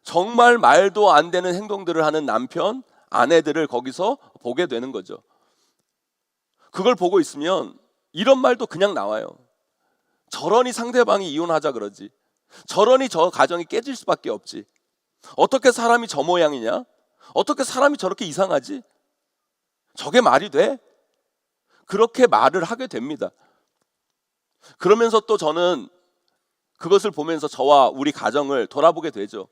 정말 말도 안 되는 행동들을 하는 남편, 아내들을 거기서 보게 되는 거죠. 그걸 보고 있으면 이런 말도 그냥 나와요. 저러니 상대방이 이혼하자 그러지. 저러니 저 가정이 깨질 수밖에 없지. 어떻게 사람이 저 모양이냐? 어떻게 사람이 저렇게 이상하지? 저게 말이 돼? 그렇게 말을 하게 됩니다. 그러면서 또 저는 그것을 보면서 저와 우리 가정을 돌아보게 되죠.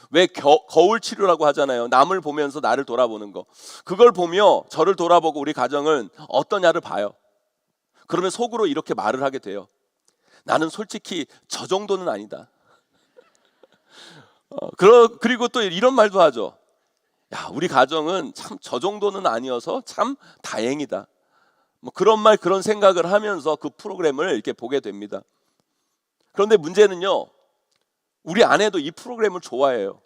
왜 거울 치료라고 하잖아요. 남을 보면서 나를 돌아보는 거. 그걸 보며 저를 돌아보고 우리 가정은 어떠냐를 봐요. 그러면 속으로 이렇게 말을 하게 돼요. 나는 솔직히 저 정도는 아니다. 그리고 또 이런 말도 하죠. 야, 우리 가정은 참 저 정도는 아니어서 참 다행이다. 뭐 그런 말, 그런 생각을 하면서 그 프로그램을 이렇게 보게 됩니다. 그런데 문제는요, 우리 아내도 이 프로그램을 좋아해요.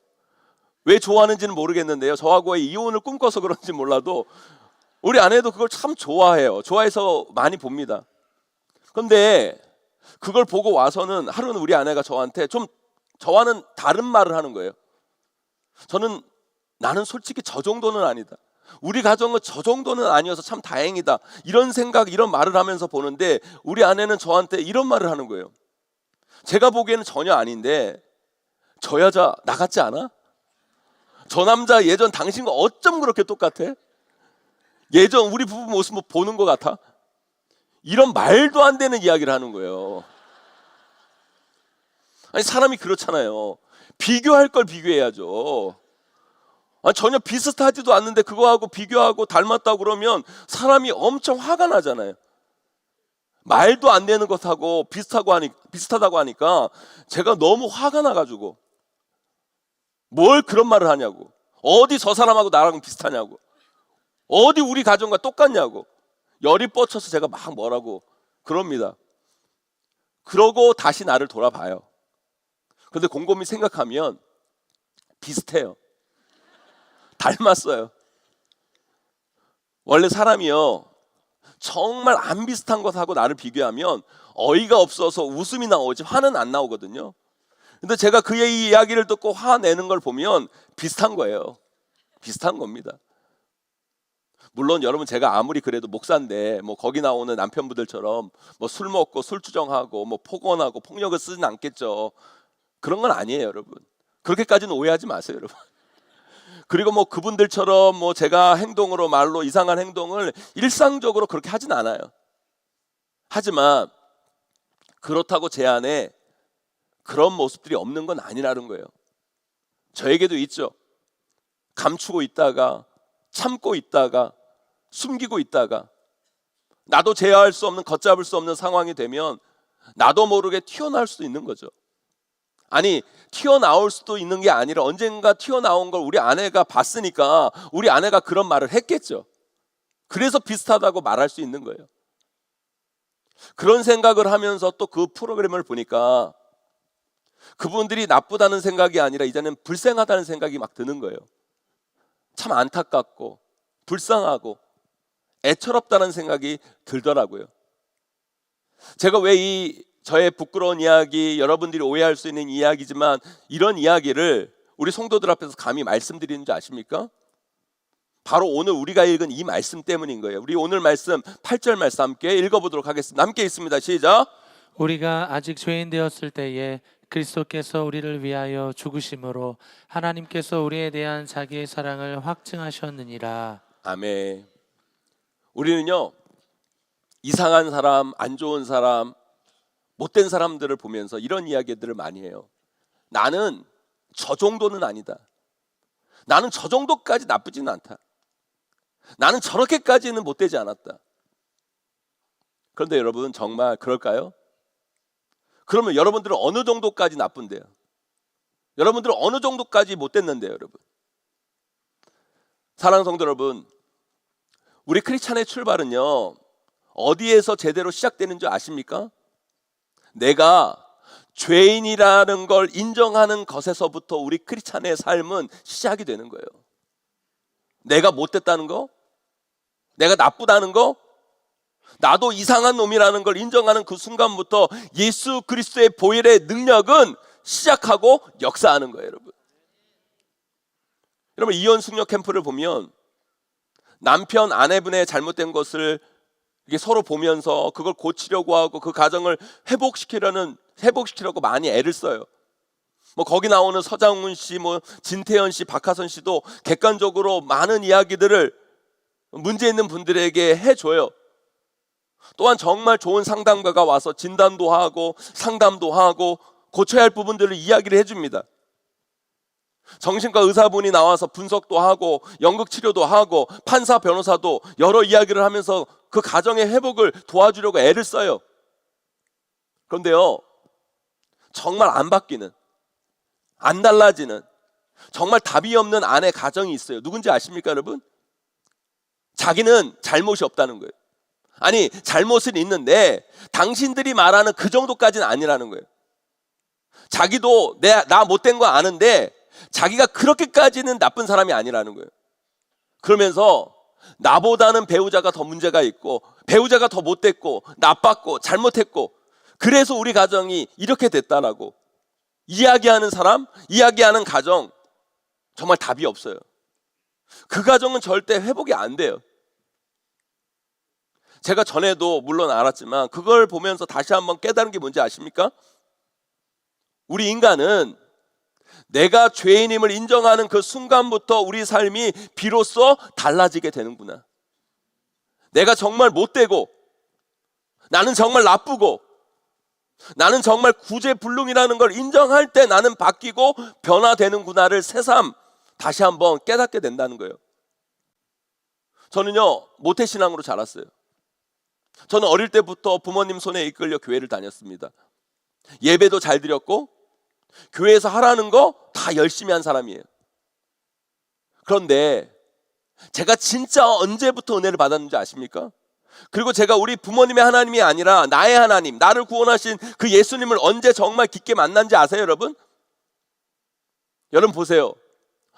왜 좋아하는지는 모르겠는데요, 저하고의 이혼을 꿈꿔서 그런지 몰라도 우리 아내도 그걸 참 좋아해요. 좋아해서 많이 봅니다. 그런데 그걸 보고 와서는 하루는 우리 아내가 저한테 좀 저와는 다른 말을 하는 거예요. 나는 솔직히 저 정도는 아니다. 우리 가정은 저 정도는 아니어서 참 다행이다. 이런 생각, 이런 말을 하면서 보는데 우리 아내는 저한테 이런 말을 하는 거예요. 제가 보기에는 전혀 아닌데 저 여자 나 같지 않아? 저 남자 예전 당신과 어쩜 그렇게 똑같아? 예전 우리 부부 모습 보는 것 같아? 이런 말도 안 되는 이야기를 하는 거예요. 아니, 사람이 그렇잖아요. 비교할 걸 비교해야죠. 전혀 비슷하지도 않는데 그거하고 비교하고 닮았다고 그러면 사람이 엄청 화가 나잖아요. 말도 안 되는 것하고 비슷하다고 하니까 제가 너무 화가 나가지고 뭘 그런 말을 하냐고. 어디 저 사람하고 나랑 비슷하냐고. 어디 우리 가정과 똑같냐고. 열이 뻗쳐서 제가 막 뭐라고 그럽니다. 그러고 다시 나를 돌아봐요. 그런데 곰곰이 생각하면 비슷해요. 닮았어요. 원래 사람이요, 정말 안 비슷한 것하고 나를 비교하면 어이가 없어서 웃음이 나오지 화는 안 나오거든요. 근데 제가 그의 이야기를 듣고 화내는 걸 보면 비슷한 거예요. 비슷한 겁니다. 물론 여러분 제가 아무리 그래도 목사인데 뭐 거기 나오는 남편분들처럼 뭐 술 먹고 술주정하고 뭐 폭언하고 폭력을 쓰진 않겠죠. 그런 건 아니에요, 여러분. 그렇게까지는 오해하지 마세요, 여러분. 그리고 뭐 그분들처럼 뭐 제가 행동으로 말로 이상한 행동을 일상적으로 그렇게 하진 않아요. 하지만 그렇다고 제 안에 그런 모습들이 없는 건 아니라는 거예요. 저에게도 있죠. 감추고 있다가 참고 있다가 숨기고 있다가 나도 제어할 수 없는 걷잡을 수 없는 상황이 되면 나도 모르게 튀어나올 수도 있는 거죠. 아니 튀어나올 수도 있는 게 아니라 언젠가 튀어나온 걸 우리 아내가 봤으니까 우리 아내가 그런 말을 했겠죠. 그래서 비슷하다고 말할 수 있는 거예요. 그런 생각을 하면서 또 그 프로그램을 보니까 그분들이 나쁘다는 생각이 아니라 이제는 불쌍하다는 생각이 막 드는 거예요. 참 안타깝고 불쌍하고 애처롭다는 생각이 들더라고요. 제가 왜 이 저의 부끄러운 이야기, 여러분들이 오해할 수 있는 이야기지만 이런 이야기를 우리 성도들 앞에서 감히 말씀드리는 줄 아십니까? 바로 오늘 우리가 읽은 이 말씀 때문인 거예요. 우리 오늘 말씀 8절 말씀 함께 읽어보도록 하겠습니다. 함께 읽습니다. 시작. 우리가 아직 죄인 되었을 때에 그리스도께서 우리를 위하여 죽으심으로 하나님께서 우리에 대한 자기의 사랑을 확증하셨느니라. 아멘. 우리는요 이상한 사람, 안 좋은 사람, 못된 사람들을 보면서 이런 이야기들을 많이 해요. 나는 저 정도는 아니다. 나는 저 정도까지 나쁘지는 않다. 나는 저렇게까지는 못되지 않았다. 그런데 여러분 정말 그럴까요? 그러면 여러분들은 어느 정도까지 나쁜데요? 여러분들은 어느 정도까지 못됐는데요, 여러분? 사랑하는 성도 여러분, 우리 크리스찬의 출발은요 어디에서 제대로 시작되는 줄 아십니까? 내가 죄인이라는 걸 인정하는 것에서부터 우리 크리스찬의 삶은 시작이 되는 거예요. 내가 못됐다는 거, 내가 나쁘다는 거, 나도 이상한 놈이라는 걸 인정하는 그 순간부터 예수 그리스도의 보혈의 능력은 시작하고 역사하는 거예요, 여러분. 여러분 이혼 숙녀 캠프를 보면 남편 아내분의 잘못된 것을 이게 서로 보면서 그걸 고치려고 하고 그 가정을 회복시키려고 많이 애를 써요. 뭐 거기 나오는 서장훈 씨, 뭐 진태현 씨, 박하선 씨도 객관적으로 많은 이야기들을 문제 있는 분들에게 해줘요. 또한 정말 좋은 상담가가 와서 진단도 하고 상담도 하고 고쳐야 할 부분들을 이야기를 해줍니다. 정신과 의사분이 나와서 분석도 하고 연극치료도 하고 판사 변호사도 여러 이야기를 하면서 그 가정의 회복을 도와주려고 애를 써요. 그런데요 정말 안 바뀌는, 안 달라지는, 정말 답이 없는 아내 가정이 있어요. 누군지 아십니까 여러분? 자기는 잘못이 없다는 거예요. 아니 잘못은 있는데 당신들이 말하는 그 정도까지는 아니라는 거예요. 자기도 나 못된 거 아는데 자기가 그렇게까지는 나쁜 사람이 아니라는 거예요. 그러면서 나보다는 배우자가 더 문제가 있고 배우자가 더 못됐고 나빴고 잘못했고 그래서 우리 가정이 이렇게 됐다라고 이야기하는 사람, 이야기하는 가정 정말 답이 없어요. 그 가정은 절대 회복이 안 돼요. 제가 전에도 물론 알았지만 그걸 보면서 다시 한번 깨달은 게 뭔지 아십니까? 우리 인간은 내가 죄인임을 인정하는 그 순간부터 우리 삶이 비로소 달라지게 되는구나. 내가 정말 못되고 나는 정말 나쁘고 나는 정말 구제불능이라는 걸 인정할 때 나는 바뀌고 변화되는구나를 새삼 다시 한번 깨닫게 된다는 거예요. 저는요 모태신앙으로 자랐어요. 저는 어릴 때부터 부모님 손에 이끌려 교회를 다녔습니다. 예배도 잘 드렸고 교회에서 하라는 거 다 열심히 한 사람이에요. 그런데 제가 진짜 언제부터 은혜를 받았는지 아십니까? 그리고 제가 우리 부모님의 하나님이 아니라 나의 하나님, 나를 구원하신 그 예수님을 언제 정말 깊게 만난지 아세요 여러분? 여러분 보세요.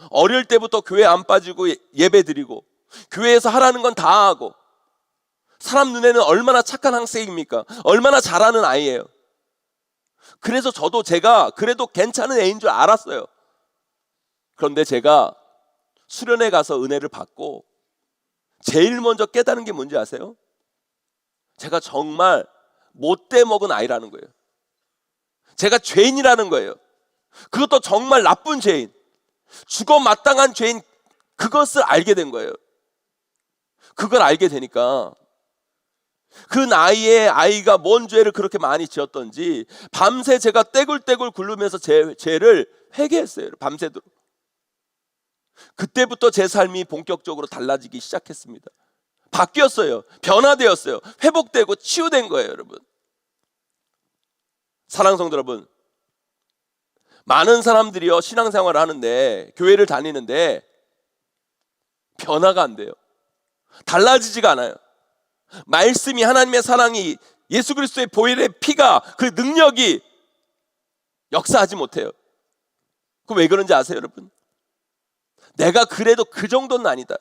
어릴 때부터 교회 안 빠지고 예배 드리고 교회에서 하라는 건 다 하고 사람 눈에는 얼마나 착한 학생입니까? 얼마나 잘하는 아이예요. 그래서 저도 제가 그래도 괜찮은 애인 줄 알았어요. 그런데 제가 수련회 가서 은혜를 받고 제일 먼저 깨달은 게 뭔지 아세요? 제가 정말 못돼 먹은 아이라는 거예요. 제가 죄인이라는 거예요. 그것도 정말 나쁜 죄인, 죽어 마땅한 죄인, 그것을 알게 된 거예요. 그걸 알게 되니까 그 나이에 아이가 뭔 죄를 그렇게 많이 지었던지 밤새 제가 떼굴떼굴 굴르면서 제 죄를 회개했어요. 밤새도록. 그때부터 제 삶이 본격적으로 달라지기 시작했습니다. 바뀌었어요. 변화되었어요. 회복되고 치유된 거예요, 여러분. 사랑하는 성도 여러분, 많은 사람들이요 신앙생활을 하는데, 교회를 다니는데 변화가 안 돼요. 달라지지가 않아요. 말씀이, 하나님의 사랑이, 예수 그리스도의 보혈의 피가, 그 능력이 역사하지 못해요. 그럼 왜 그런지 아세요, 여러분? 내가 그래도 그 정도는 아니다.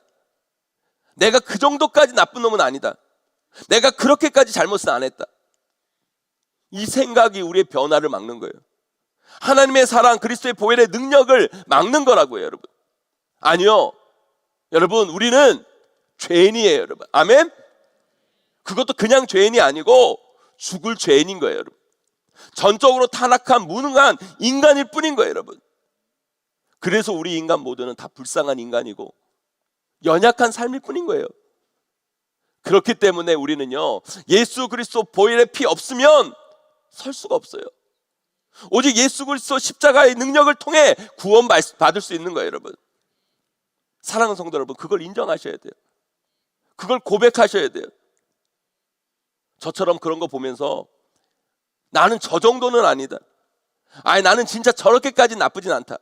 내가 그 정도까지 나쁜 놈은 아니다. 내가 그렇게까지 잘못은 안 했다. 이 생각이 우리의 변화를 막는 거예요. 하나님의 사랑, 그리스도의 보혈의 능력을 막는 거라고요, 여러분. 아니요, 여러분, 우리는 죄인이에요, 여러분. 아멘? 그것도 그냥 죄인이 아니고 죽을 죄인인 거예요, 여러분. 전적으로 타락한 무능한 인간일 뿐인 거예요, 여러분. 그래서 우리 인간 모두는 다 불쌍한 인간이고 연약한 삶일 뿐인 거예요. 그렇기 때문에 우리는요, 예수 그리스도 보혈의 피 없으면 설 수가 없어요. 오직 예수 그리스도 십자가의 능력을 통해 구원 받을 수 있는 거예요, 여러분. 사랑하는 성도 여러분, 그걸 인정하셔야 돼요. 그걸 고백하셔야 돼요. 저처럼 그런 거 보면서 나는 저 정도는 아니다, 아니 나는 진짜 저렇게까지 나쁘진 않다,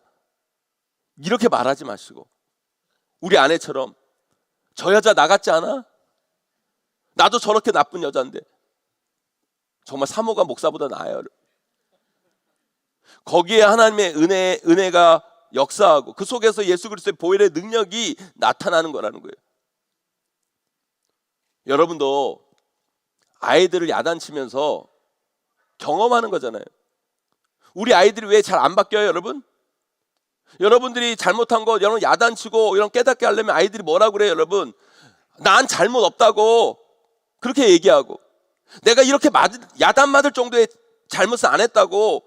이렇게 말하지 마시고, 우리 아내처럼 저 여자 나 같지 않아? 나도 저렇게 나쁜 여자인데. 정말 사모가 목사보다 나아요. 거기에 하나님의 은혜가 역사하고 그 속에서 예수 그리스도의 보혈의 능력이 나타나는 거라는 거예요. 여러분도 아이들을 야단치면서 경험하는 거잖아요. 우리 아이들이 왜 잘 안 바뀌어요, 여러분? 여러분들이 잘못한 거 여러분 야단치고 이런 깨닫게 하려면 아이들이 뭐라고 그래요, 여러분? 난 잘못 없다고 그렇게 얘기하고, 내가 이렇게 야단 맞을 정도의 잘못을 안 했다고,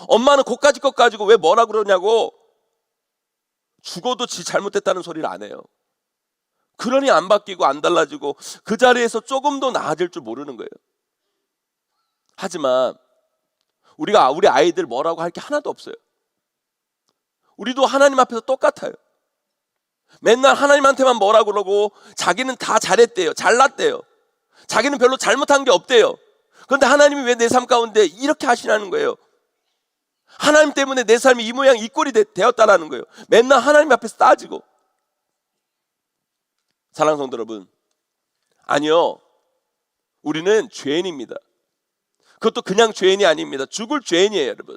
엄마는 고까지 것 가지고 왜 뭐라고 그러냐고, 죽어도 지 잘못했다는 소리를 안 해요. 그러니 안 바뀌고 안 달라지고 그 자리에서 조금 더 나아질 줄 모르는 거예요. 하지만 우리가 우리 아이들 뭐라고 할 게 하나도 없어요. 우리도 하나님 앞에서 똑같아요. 맨날 하나님한테만 뭐라고 그러고 자기는 다 잘했대요, 잘났대요, 자기는 별로 잘못한 게 없대요. 그런데 하나님이 왜 내 삶 가운데 이렇게 하시라는 거예요? 하나님 때문에 내 삶이 이 모양 이 꼴이 되었다라는 거예요. 맨날 하나님 앞에서 따지고. 사랑하는 성도 여러분, 아니요, 우리는 죄인입니다. 그것도 그냥 죄인이 아닙니다. 죽을 죄인이에요, 여러분.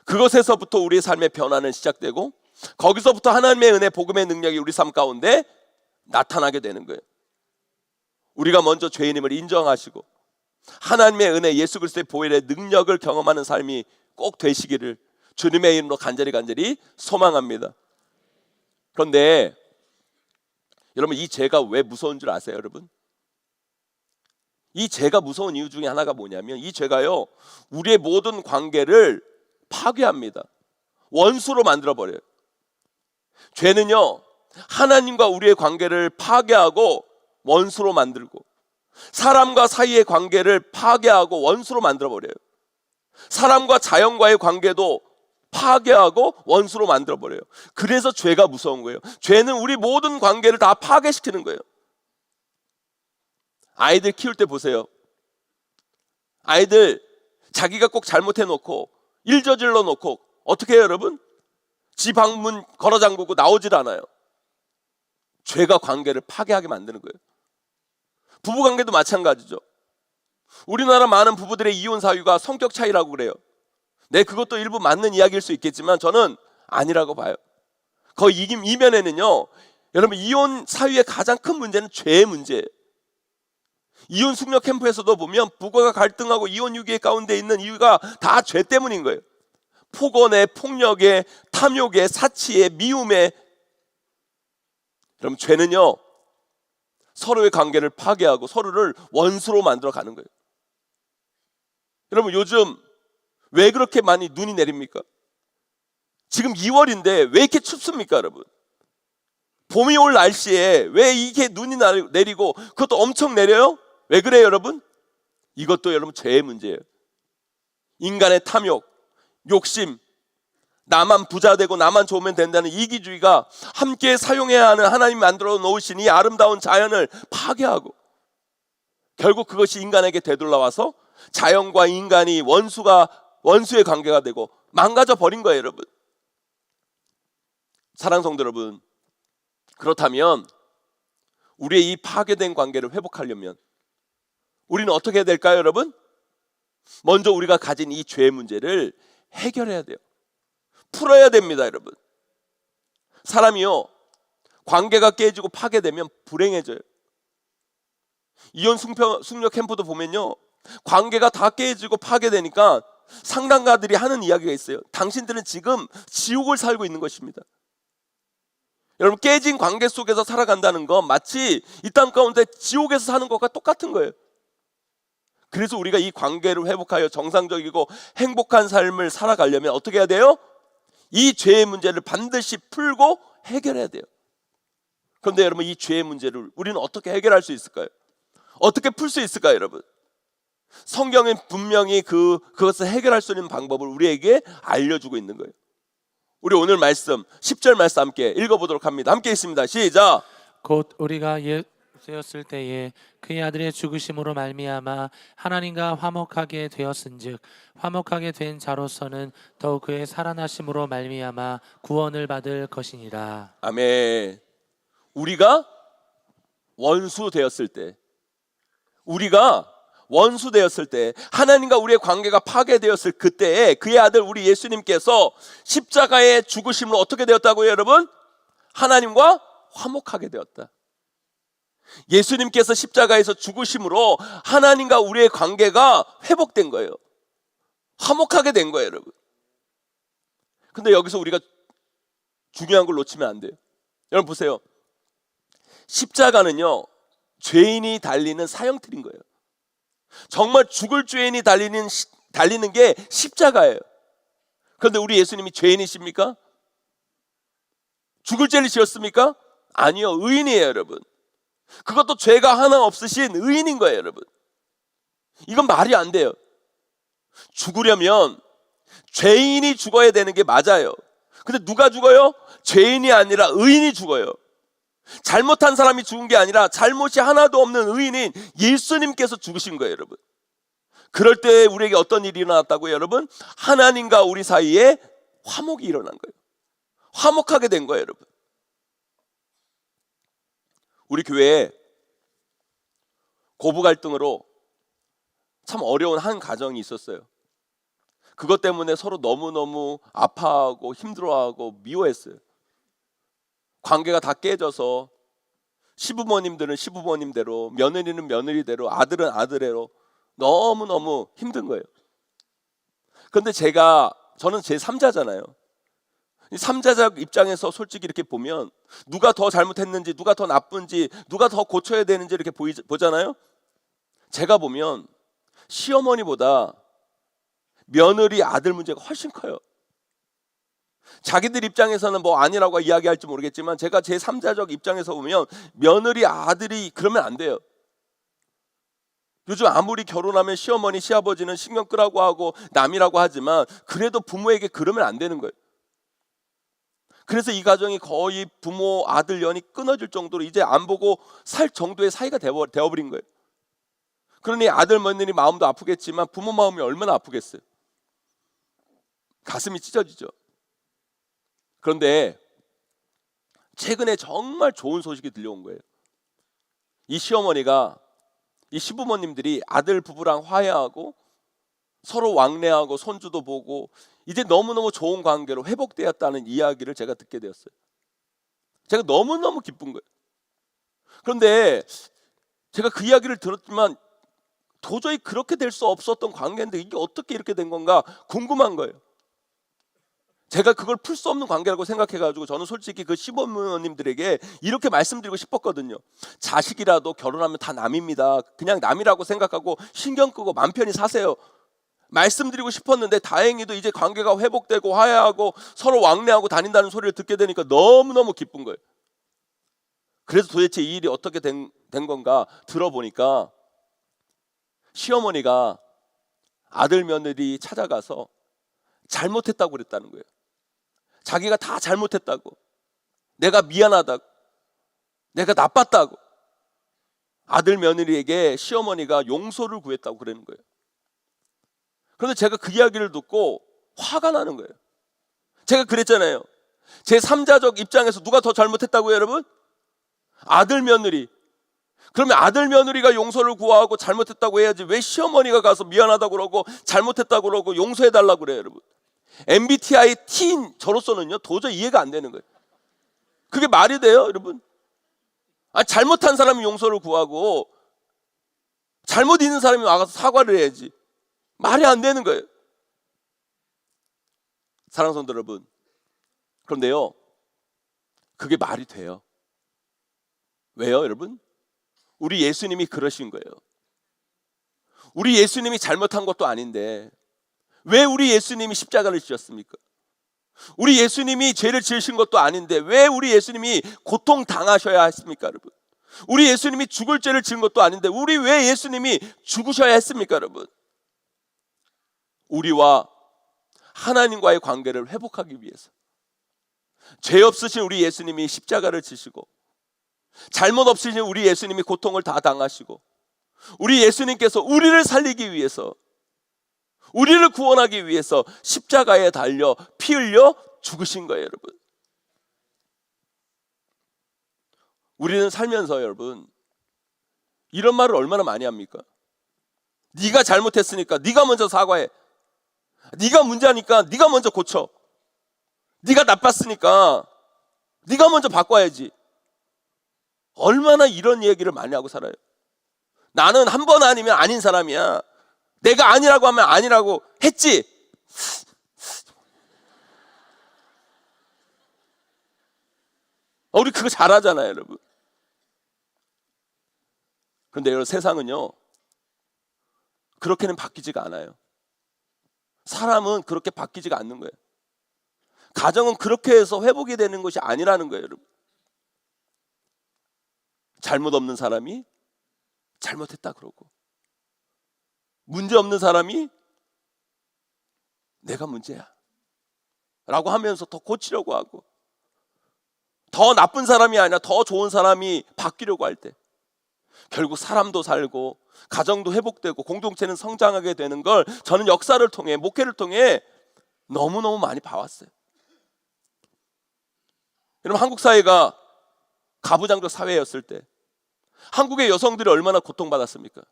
그것에서부터 우리의 삶의 변화는 시작되고, 거기서부터 하나님의 은혜, 복음의 능력이 우리 삶 가운데 나타나게 되는 거예요. 우리가 먼저 죄인임을 인정하시고 하나님의 은혜, 예수 그리스도의 보혈의 능력을 경험하는 삶이 꼭 되시기를 주님의 이름으로 간절히 소망합니다. 그런데 여러분, 이 죄가 왜 무서운 줄 아세요, 여러분? 이 죄가 무서운 이유 중에 하나가 뭐냐면, 이 죄가요, 우리의 모든 관계를 파괴합니다. 원수로 만들어버려요. 죄는요, 하나님과 우리의 관계를 파괴하고 원수로 만들고, 사람과 사이의 관계를 파괴하고 원수로 만들어버려요. 사람과 자연과의 관계도 파괴하고 원수로 만들어버려요. 그래서 죄가 무서운 거예요. 죄는 우리 모든 관계를 다 파괴시키는 거예요. 아이들 키울 때 보세요. 아이들 자기가 꼭 잘못해놓고 일 저질러 놓고 어떻게 해요, 여러분? 지 방문 걸어 잠그고 나오질 않아요. 죄가 관계를 파괴하게 만드는 거예요. 부부관계도 마찬가지죠. 우리나라 많은 부부들의 이혼 사유가 성격 차이라고 그래요. 네, 그것도 일부 맞는 이야기일 수 있겠지만 저는 아니라고 봐요. 거의 이면에는요, 여러분, 이혼 사유의 가장 큰 문제는 죄의 문제예요. 이혼 숙녀 캠프에서도 보면 부부가 갈등하고 이혼 위기 가운데 있는 이유가 다 죄 때문인 거예요. 폭언에, 폭력에, 탐욕에, 사치에, 미움에. 여러분, 죄는요, 서로의 관계를 파괴하고 서로를 원수로 만들어 가는 거예요. 여러분, 요즘 왜 그렇게 많이 눈이 내립니까? 지금 2월인데 왜 이렇게 춥습니까, 여러분? 봄이 올 날씨에 왜 이게 눈이 내리고 그것도 엄청 내려요? 왜 그래요, 여러분? 이것도 여러분 죄의 문제예요. 인간의 탐욕, 욕심, 나만 부자 되고 나만 좋으면 된다는 이기주의가 함께 사용해야 하는 하나님 만들어 놓으신 이 아름다운 자연을 파괴하고 결국 그것이 인간에게 되돌아와서 자연과 인간이 원수의 관계가 되고 망가져 버린 거예요, 여러분. 사랑하는 성도 여러분, 그렇다면 우리의 이 파괴된 관계를 회복하려면 우리는 어떻게 해야 될까요, 여러분? 먼저 우리가 가진 이 죄의 문제를 해결해야 돼요. 풀어야 됩니다, 여러분. 사람이요, 관계가 깨지고 파괴되면 불행해져요. 이혼 숙녀 캠프도 보면요, 관계가 다 깨지고 파괴되니까 상담가들이 하는 이야기가 있어요. 당신들은 지금 지옥을 살고 있는 것입니다. 여러분, 깨진 관계 속에서 살아간다는 건 마치 이 땅 가운데 지옥에서 사는 것과 똑같은 거예요. 그래서 우리가 이 관계를 회복하여 정상적이고 행복한 삶을 살아가려면 어떻게 해야 돼요? 이 죄의 문제를 반드시 풀고 해결해야 돼요. 그런데 여러분, 이 죄의 문제를 우리는 어떻게 해결할 수 있을까요? 어떻게 풀 수 있을까요, 여러분? 성경은 분명히 그것을 해결할 수 있는 방법을 우리에게 알려주고 있는 거예요. 우리 오늘 말씀 10절 말씀 함께 읽어보도록 합니다. 함께 있습니다. 시작. 곧 우리가 되었을 때에 그의 아들의 죽으심으로 말미암아 하나님과 화목하게 되었은즉 화목하게 된 자로서는 더욱 그의 살아나심으로 말미암아 구원을 받을 것이니라. 아멘. 우리가 원수 되었을 때, 우리가 원수 되었을 때, 하나님과 우리의 관계가 파괴되었을 그때에 그의 아들 우리 예수님께서 십자가의 죽으심으로 어떻게 되었다고요, 여러분? 하나님과 화목하게 되었다. 예수님께서 십자가에서 죽으심으로 하나님과 우리의 관계가 회복된 거예요. 화목하게 된 거예요, 여러분. 근데 여기서 우리가 중요한 걸 놓치면 안 돼요. 여러분 보세요. 십자가는요, 죄인이 달리는 사형틀인 거예요. 정말 죽을 죄인이 달리는 게 십자가예요. 그런데 우리 예수님이 죄인이십니까? 죽을 죄를 지었습니까? 아니요, 의인이에요, 여러분. 그것도 죄가 하나 없으신 의인인 거예요, 여러분. 이건 말이 안 돼요. 죽으려면 죄인이 죽어야 되는 게 맞아요. 근데 누가 죽어요? 죄인이 아니라 의인이 죽어요. 잘못한 사람이 죽은 게 아니라 잘못이 하나도 없는 의인인 예수님께서 죽으신 거예요, 여러분. 그럴 때 우리에게 어떤 일이 일어났다고요, 여러분? 하나님과 우리 사이에 화목이 일어난 거예요. 화목하게 된 거예요, 여러분. 우리 교회에 고부 갈등으로 참 어려운 한 가정이 있었어요. 그것 때문에 서로 너무너무 아파하고 힘들어하고 미워했어요. 관계가 다 깨져서 시부모님들은 시부모님대로, 며느리는 며느리대로, 아들은 아들대로 너무너무 힘든 거예요. 그런데 저는 제3자잖아요. 이 3자적 입장에서 솔직히 이렇게 보면 누가 더 잘못했는지, 누가 더 나쁜지, 누가 더 고쳐야 되는지 이렇게 보잖아요. 제가 보면 시어머니보다 며느리 아들 문제가 훨씬 커요. 자기들 입장에서는 뭐 아니라고 이야기할지 모르겠지만 제가 제3자적 입장에서 보면 며느리 아들이 그러면 안 돼요. 요즘 아무리 결혼하면 시어머니 시아버지는 신경 끄라고 하고 남이라고 하지만 그래도 부모에게 그러면 안 되는 거예요. 그래서 이 가정이 거의 부모 아들 연이 끊어질 정도로 이제 안 보고 살 정도의 사이가 되어버린 거예요. 그러니 아들 며느리 마음도 아프겠지만 부모 마음이 얼마나 아프겠어요. 가슴이 찢어지죠. 그런데 최근에 정말 좋은 소식이 들려온 거예요. 이 시어머니가, 이 시부모님들이 아들 부부랑 화해하고 서로 왕래하고 손주도 보고 이제 너무너무 좋은 관계로 회복되었다는 이야기를 제가 듣게 되었어요. 제가 너무너무 기쁜 거예요. 그런데 제가 그 이야기를 들었지만 도저히 그렇게 될 수 없었던 관계인데 이게 어떻게 이렇게 된 건가 궁금한 거예요. 제가 그걸 풀 수 없는 관계라고 생각해가지고 저는 솔직히 그 시부모님들에게 이렇게 말씀드리고 싶었거든요. 자식이라도 결혼하면 다 남입니다. 그냥 남이라고 생각하고 신경 끄고 맘 편히 사세요. 말씀드리고 싶었는데 다행히도 이제 관계가 회복되고 화해하고 서로 왕래하고 다닌다는 소리를 듣게 되니까 너무너무 기쁜 거예요. 그래서 도대체 이 일이 어떻게 된 건가 들어보니까 시어머니가 아들 며느리 찾아가서 잘못했다고 그랬다는 거예요. 자기가 다 잘못했다고, 내가 미안하다고, 내가 나빴다고 아들 며느리에게 시어머니가 용서를 구했다고 그러는 거예요. 그런데 제가 그 이야기를 듣고 화가 나는 거예요. 제가 그랬잖아요. 제 3자적 입장에서 누가 더 잘못했다고요, 여러분? 아들 며느리. 그러면 아들 며느리가 용서를 구하고 잘못했다고 해야지 왜 시어머니가 가서 미안하다고 그러고 잘못했다고 그러고 용서해달라고 그래요, 여러분? MBTI T인 저로서는요 도저히 이해가 안 되는 거예요. 그게 말이 돼요, 여러분? 잘못한 사람이 용서를 구하고 잘못 있는 사람이 와서 사과를 해야지. 말이 안 되는 거예요. 사랑하는 성도 여러분, 그런데요 그게 말이 돼요. 왜요, 여러분? 우리 예수님이 그러신 거예요. 우리 예수님이 잘못한 것도 아닌데 왜 우리 예수님이 십자가를 지셨습니까? 우리 예수님이 죄를 지으신 것도 아닌데 왜 우리 예수님이 고통 당하셔야 했습니까, 여러분? 우리 예수님이 죽을 죄를 지은 것도 아닌데 우리 왜 예수님이 죽으셔야 했습니까, 여러분? 우리와 하나님과의 관계를 회복하기 위해서 죄 없으신 우리 예수님이 십자가를 지시고 잘못 없으신 우리 예수님이 고통을 다 당하시고 우리 예수님께서 우리를 살리기 위해서, 우리를 구원하기 위해서 십자가에 달려 피 흘려 죽으신 거예요, 여러분. 우리는 살면서 여러분 이런 말을 얼마나 많이 합니까? 네가 잘못했으니까 네가 먼저 사과해. 네가 문제니까 네가 먼저 고쳐. 네가 나빴으니까 네가 먼저 바꿔야지. 얼마나 이런 얘기를 많이 하고 살아요. 나는 한 번 아니면 아닌 사람이야. 내가 아니라고 하면 아니라고 했지. 우리 그거 잘하잖아요, 여러분. 그런데 여러분, 세상은요 그렇게는 바뀌지가 않아요. 사람은 그렇게 바뀌지가 않는 거예요. 가정은 그렇게 해서 회복이 되는 것이 아니라는 거예요, 여러분. 잘못 없는 사람이 잘못했다 그러고, 문제 없는 사람이 내가 문제야 라고 하면서 더 고치려고 하고, 더 나쁜 사람이 아니라 더 좋은 사람이 바뀌려고 할 때 결국 사람도 살고 가정도 회복되고 공동체는 성장하게 되는 걸 저는 역사를 통해, 목회를 통해 너무너무 많이 봐왔어요. 여러분, 한국 사회가 가부장적 사회였을 때 한국의 여성들이 얼마나 고통받았습니까?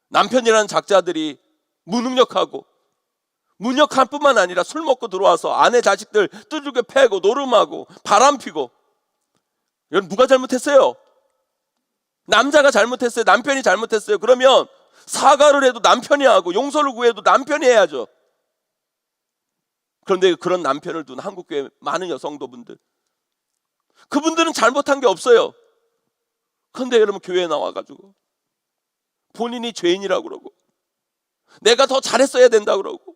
남편이라는 작자들이 무능력하고, 무능력한 뿐만 아니라 술 먹고 들어와서 아내 자식들 두들겨 패고 노름하고 바람피고. 여러분, 누가 잘못했어요? 남자가 잘못했어요? 남편이 잘못했어요? 그러면 사과를 해도 남편이 하고 용서를 구해도 남편이 해야죠. 그런데 그런 남편을 둔 한국교회 많은 여성도분들, 그분들은 잘못한 게 없어요. 그런데 여러분, 교회에 나와가지고 본인이 죄인이라고 그러고, 내가 더 잘했어야 된다고 그러고,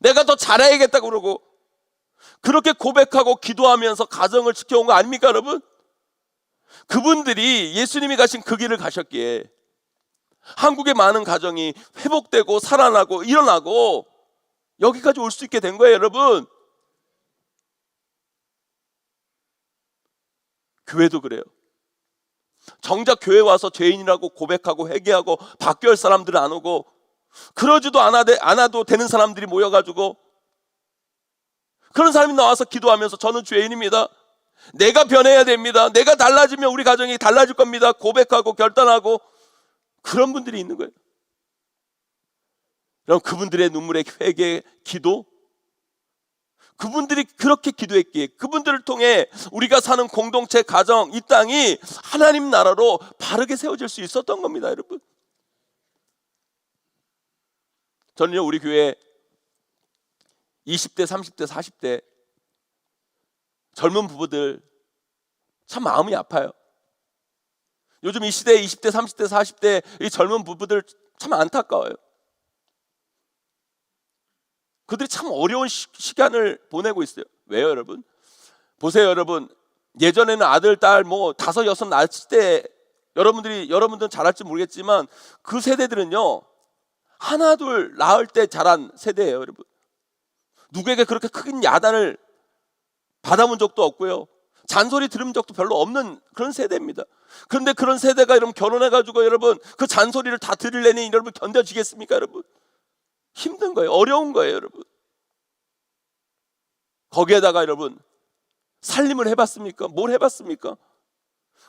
내가 더 잘해야겠다고 그러고, 그렇게 고백하고 기도하면서 가정을 지켜온 거 아닙니까, 여러분? 그분들이 예수님이 가신 그 길을 가셨기에 한국의 많은 가정이 회복되고 살아나고 일어나고 여기까지 올 수 있게 된 거예요, 여러분. 교회도 그래요. 정작 교회 와서 죄인이라고 고백하고 회개하고 바뀌어야 할 사람들은 안 오고, 그러지도 않아도 되는 사람들이 모여가지고 그런 사람이 나와서 기도하면서 저는 죄인입니다, 내가 변해야 됩니다, 내가 달라지면 우리 가정이 달라질 겁니다, 고백하고 결단하고, 그런 분들이 있는 거예요. 여러분, 그분들의 눈물의 회개, 기도, 그분들이 그렇게 기도했기에 그분들을 통해 우리가 사는 공동체, 가정, 이 땅이 하나님 나라로 바르게 세워질 수 있었던 겁니다, 여러분. 저는요, 우리 교회 20대, 30대, 40대 젊은 부부들 참 마음이 아파요. 요즘 이 시대에 20대, 30대, 40대 이 젊은 부부들 참 안타까워요. 그들이 참 어려운 시간을 보내고 있어요. 왜요, 여러분? 보세요, 여러분. 예전에는 아들, 딸 뭐 5, 6 낳았을 때 여러분들은 잘 알지 모르겠지만 그 세대들은요, 하나, 둘 낳을 때 자란 세대예요, 여러분. 누구에게 그렇게 큰 야단을 받아본 적도 없고요. 잔소리 들은 적도 별로 없는 그런 세대입니다. 그런데 그런 세대가 여러분 결혼해가지고 여러분 그 잔소리를 다 들으려니 여러분 견뎌지겠습니까, 여러분? 힘든 거예요. 어려운 거예요, 여러분. 거기에다가 여러분 살림을 해봤습니까? 뭘 해봤습니까?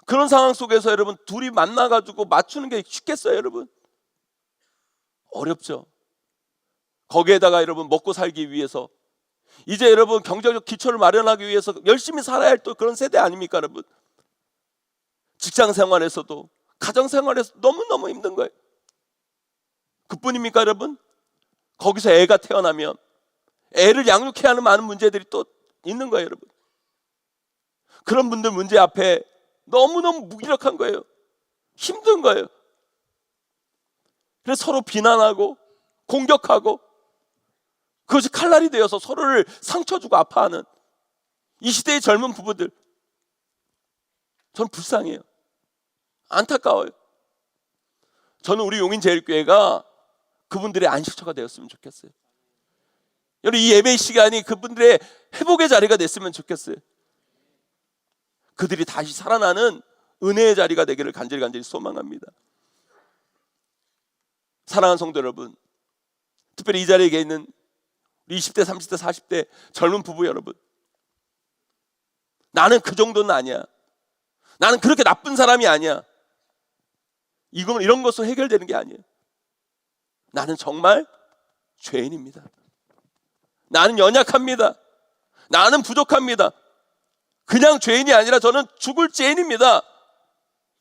그런 상황 속에서 여러분 둘이 만나가지고 맞추는 게 쉽겠어요, 여러분? 어렵죠. 거기에다가 여러분 먹고 살기 위해서 이제 여러분 경제적 기초를 마련하기 위해서 열심히 살아야 할 또 그런 세대 아닙니까, 여러분? 직장 생활에서도 가정 생활에서 너무너무 힘든 거예요. 그뿐입니까, 여러분? 거기서 애가 태어나면 애를 양육해야 하는 많은 문제들이 또 있는 거예요, 여러분. 그런 분들 문제 앞에 너무너무 무기력한 거예요. 힘든 거예요. 그래서 서로 비난하고 공격하고 그것이 칼날이 되어서 서로를 상처 주고 아파하는 이 시대의 젊은 부부들, 저는 불쌍해요. 안타까워요. 저는 우리 용인제일교회가 그분들의 안식처가 되었으면 좋겠어요. 여러분, 이 예배 시간이 그분들의 회복의 자리가 됐으면 좋겠어요. 그들이 다시 살아나는 은혜의 자리가 되기를 간절히 소망합니다. 사랑하는 성도 여러분, 특별히 이 자리에 있는 20대, 30대, 40대 젊은 부부 여러분, 나는 그 정도는 아니야. 나는 그렇게 나쁜 사람이 아니야. 이런 것으로 해결되는 게 아니에요. 나는 정말 죄인입니다. 나는 연약합니다. 나는 부족합니다. 그냥 죄인이 아니라 저는 죽을 죄인입니다.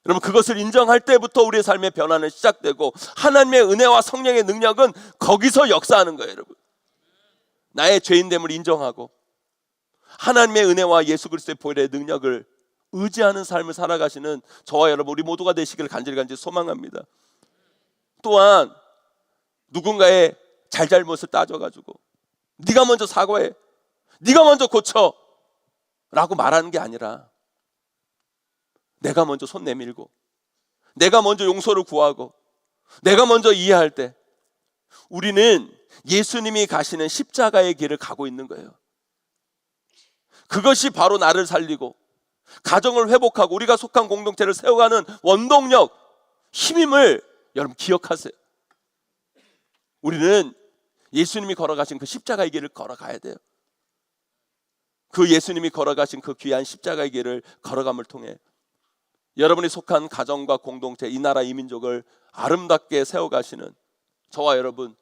여러분, 그것을 인정할 때부터 우리의 삶의 변화는 시작되고 하나님의 은혜와 성령의 능력은 거기서 역사하는 거예요, 여러분. 나의 죄인됨을 인정하고 하나님의 은혜와 예수 그리스도의 보혈의 능력을 의지하는 삶을 살아가시는 저와 여러분 우리 모두가 되시기를 간절히 소망합니다. 또한 누군가의 잘잘못을 따져가지고 네가 먼저 사과해, 네가 먼저 고쳐 라고 말하는 게 아니라 내가 먼저 손 내밀고 내가 먼저 용서를 구하고 내가 먼저 이해할 때 우리는 예수님이 가시는 십자가의 길을 가고 있는 거예요. 그것이 바로 나를 살리고 가정을 회복하고 우리가 속한 공동체를 세워가는 원동력, 힘임을 여러분 기억하세요. 우리는 예수님이 걸어가신 그 십자가의 길을 걸어가야 돼요. 그 예수님이 걸어가신 그 귀한 십자가의 길을 걸어감을 통해 여러분이 속한 가정과 공동체, 이 나라, 이 민족을 아름답게 세워가시는 저와 여러분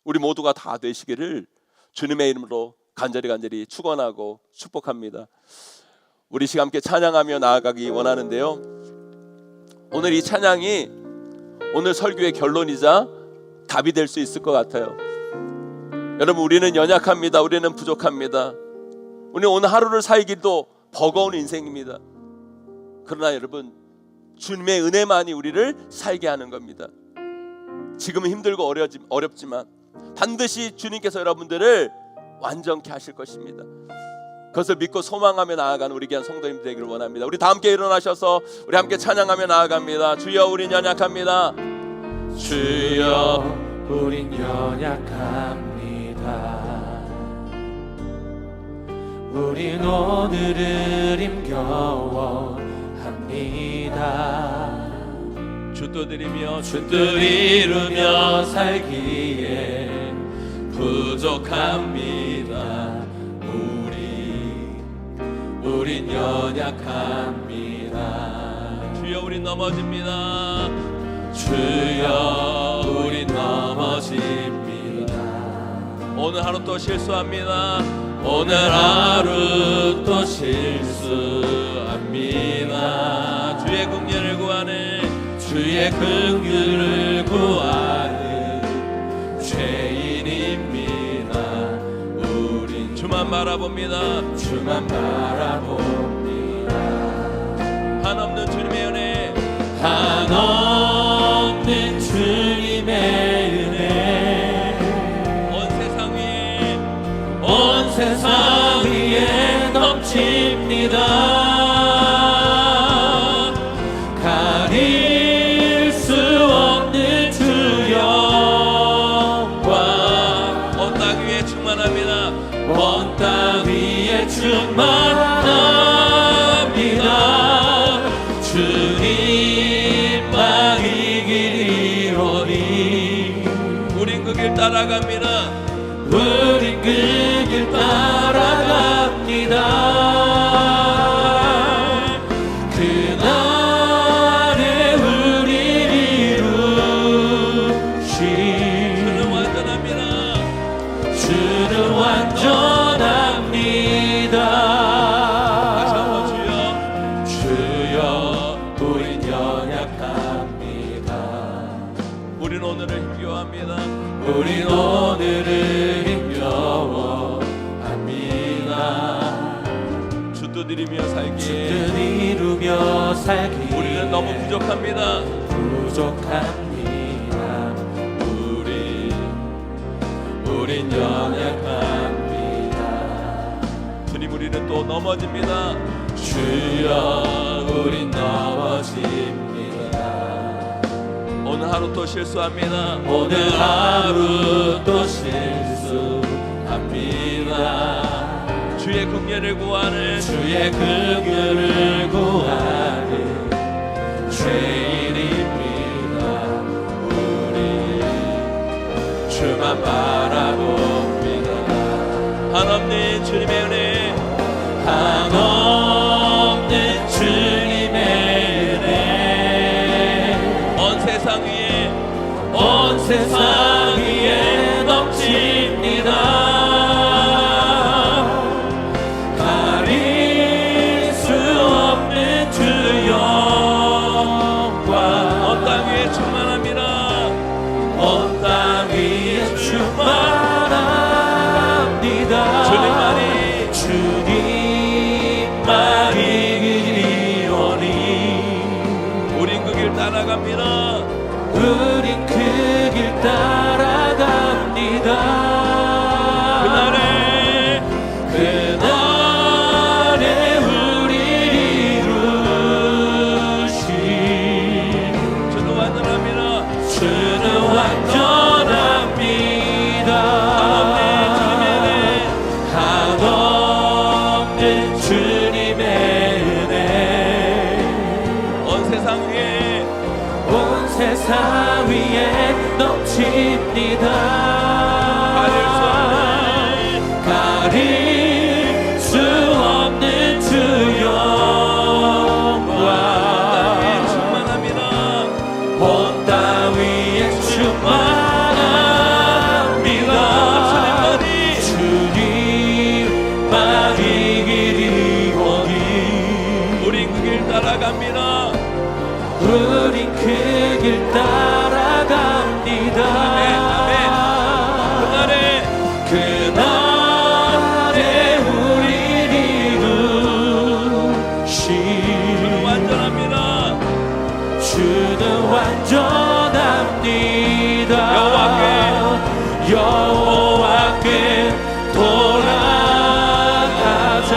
우리 모두가 다 되시기를 주님의 이름으로 간절히 축원하고 축복합니다. 우리 시간 함께 찬양하며 나아가기 원하는데요, 오늘 이 찬양이 오늘 설교의 결론이자 답이 될 수 있을 것 같아요. 여러분, 우리는 연약합니다. 우리는 부족합니다. 우리는 오늘 하루를 살기도 버거운 인생입니다. 그러나 여러분, 주님의 은혜만이 우리를 살게 하는 겁니다. 지금은 힘들고 어렵지만 반드시 주님께서 여러분들을 완전케 하실 것입니다. 그것을 믿고 소망하며 나아가는 우리 귀한 성도님 되기를 원합니다. 우리 다 함께 일어나셔서 우리 함께 찬양하며 나아갑니다. 주여, 우린 연약합니다. 주여, 우린 연약합니다. 우린 오늘을 힘겨워합니다. 주떠드리며 이루며 살기에 부족합니다. 우린 연약합니다. 주여, 우린 넘어집니다. 주여, 우린 넘어집니다. 오늘 하루 또 실수합니다. 오늘 하루 또 실수합니다. 주의 긍휼을 구하네. 주의 긍휼을 구하는 죄인입니다. 바라봅니다. 주만 바라봅니다. 한없는 주님의 은혜, 한없는 주님의 은혜 온 세상 위에 넘칩니다. 가릴 수 없는 주 영광 온 땅 위에 충만합니다. 온 땅 위에 충만합니다. 주님만 이 길이오니 우린 그 길 따라갑니다. 우린 그 길 따라갑니다. 그날에 우리 이루신 주는 완전합니다. 주는 완전합니다. 다시 한번 주여, 주여 우린 연약합니다. 우린 오늘을 힘겨워합니다. 우린 오늘을 힘겨워합니다. 주 뜻 이루며 살기에 뜻 이루며 살기 우리는 너무 부족합니다. 부족합니다. 우린 연약합니다. 주님, 우리는 또 넘어집니다. 주여 우린 넘어집니다. 오늘 하루 또 실수합니다. 오늘 하루 또 실수합니다. 주의 긍휼을 구하는 주의 긍휼을 구하는 죄인입니다. 우리 주만 바라봅니다. 한없는 주님의 은혜, 한없는 주님의 은혜 온 세상 위에 온 세상 위에 넘칩니다. 가릴 수 없는 주 영광 온 땅 위에 충만합니다. 온 땅 위에 충만합니다. 주님만이 길이오니 우린 그 길 따라갑니다. 우린 그 길 따라갑니다. 그날에 우리 이루신 주는 완전합니다. 주는 완전합니다. 한없는 주님의 은혜 온 세상 위에 온 세상 위에 넘칩니다. 가릴 수 없는 주 영광 충만합니다. 온 땅 위에 충만합니다. 주님만이 길이오니 우린 그 길 따라갑니다. 우린 그 길 따라갑니다. 그날에 우리 이루신 주는 완전합니다. 주는 완전합니다. 여호와께 돌아가자.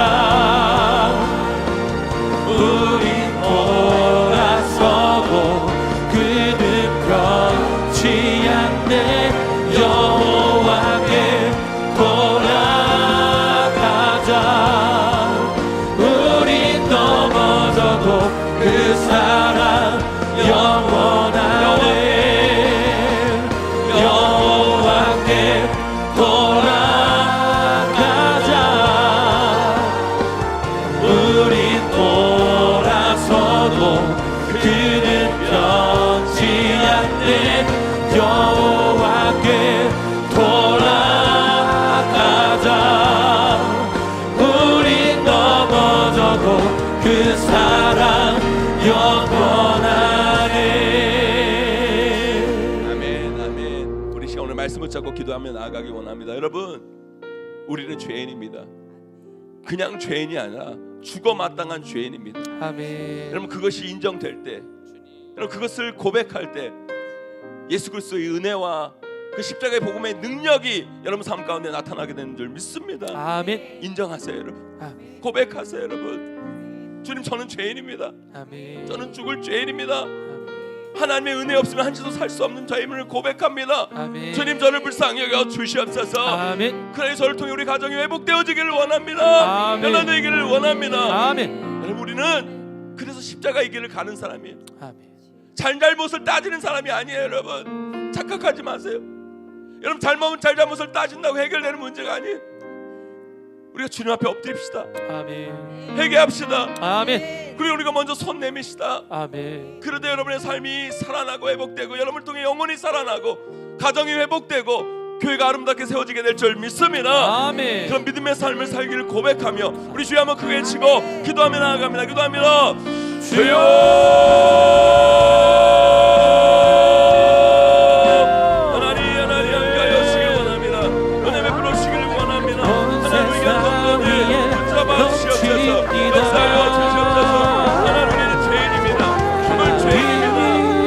우린 돌아서고 그는 변치 않네. 여호와께 돌아가자. 우린 넘어져도 그 사랑 영원하네. 여호와께 돌아가자. 우린 돌아서도 그는 변치 않네. 여호와께 돌아가자. 우린 넘어져도 그 사랑 영원하네. 아멘, 아멘. 우리 시간 오늘 말씀 붙잡고 기도하며 나아가기 원합니다. 여러분, 우리는 죄인입니다. 그냥 죄인이 아니라 죽어 마땅한 죄인입니다. 아멘. 여러분 그것이 인정될 때, 여러분 그것을 고백할 때 예수 그리스도의 은혜와 그 십자가의 복음의 능력이 여러분 삶 가운데 나타나게 되는 줄 믿습니다. 아멘. 인정하세요 여러분. 아멘. 고백하세요 여러분. 주님 저는 죄인입니다. 아멘. 저는 죽을 죄인입니다. 하나님의 은혜 없으면 한시도 살 수 없는 저임을 고백합니다. 아멘. 주님 저를 불쌍히 여겨 주시옵소서. 아멘. 그래 저를 통해 우리 가정이 회복되어지기를 원합니다. 아멘. 변화되기를 원합니다. 아멘. 여러분 우리는 그래서 십자가의 길을 가는 사람이에요. 아멘. 잘잘못을 따지는 사람이 아니에요. 여러분 착각하지 마세요. 여러분 잘잘못을 따진다고 해결되는 문제가 아니에요. 우리가 주님 앞에 엎드립시다. 아멘. 회개합시다. 아멘. 그리고 우리가 먼저 손 내밉시다. 아멘. 그러다 여러분의 삶이 살아나고 회복되고 여러분을 통해 영혼이 살아나고 가정이 회복되고 교회가 아름답게 세워지게 될 줄 믿습니다. 아멘. 그런 믿음의 삶을 살기를 고백하며 우리 주여 한번 크게 외치고 기도하며 나아갑니다. 기도합니다. 주여 하나님 함께하여 주시길 원합니다. 은혜 베풀어 주시길 원합니다. 하나님 우리가 성도들 붙잡아 주시옵소서. 역사하여 주시옵소서. 하나님 우리는 죄인입니다. 죽을 죄인입니다.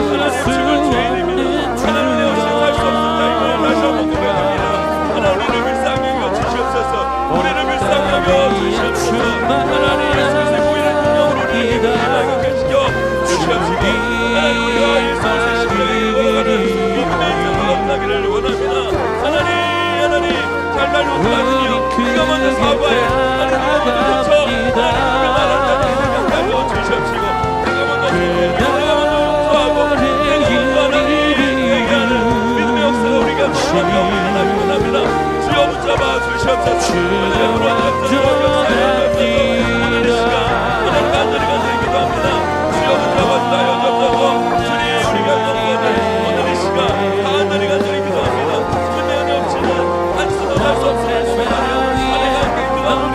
하나님 죽을 죄인입니다. 하나님 내 없이 살 수 없는 자임을 다시 한번 고백합니다. 하나님 우리를 불쌍히 여겨 주시옵소서. 우리를 불쌍히 여겨 주시옵소서. 하나님 예수의 보이는 능력으로 우리를 발견하게 시켜 주시옵시고 하나님 우리가 예수의 십자가에 걸어가는 믿음의 인생을 얻나기를 원합니다. 하나님 잘잘못을 하시며 우리가 먼저 사과해 하나님 먼저 고쳐 하나님의 나라를 생각하여 주시옵시고 내가 먼저 회개해 내가 먼저 용서하고 내가 먼저 하나님 회개하는 믿음의 역사가 우리가 너무나도 일어나기 원합니다. 주여 붙잡아 주시옵소서. 은혜로 역사하여 주옵소서. 오늘 이 시간 하나님 간절히 기도합니다. 주여 붙잡아 주옵소서. 주님 우리가 오늘 이 시간 간절히 기도합니다. 주님의 은혜 없이는 한시도 살 수 없습니다. 하나님 함께 기도하는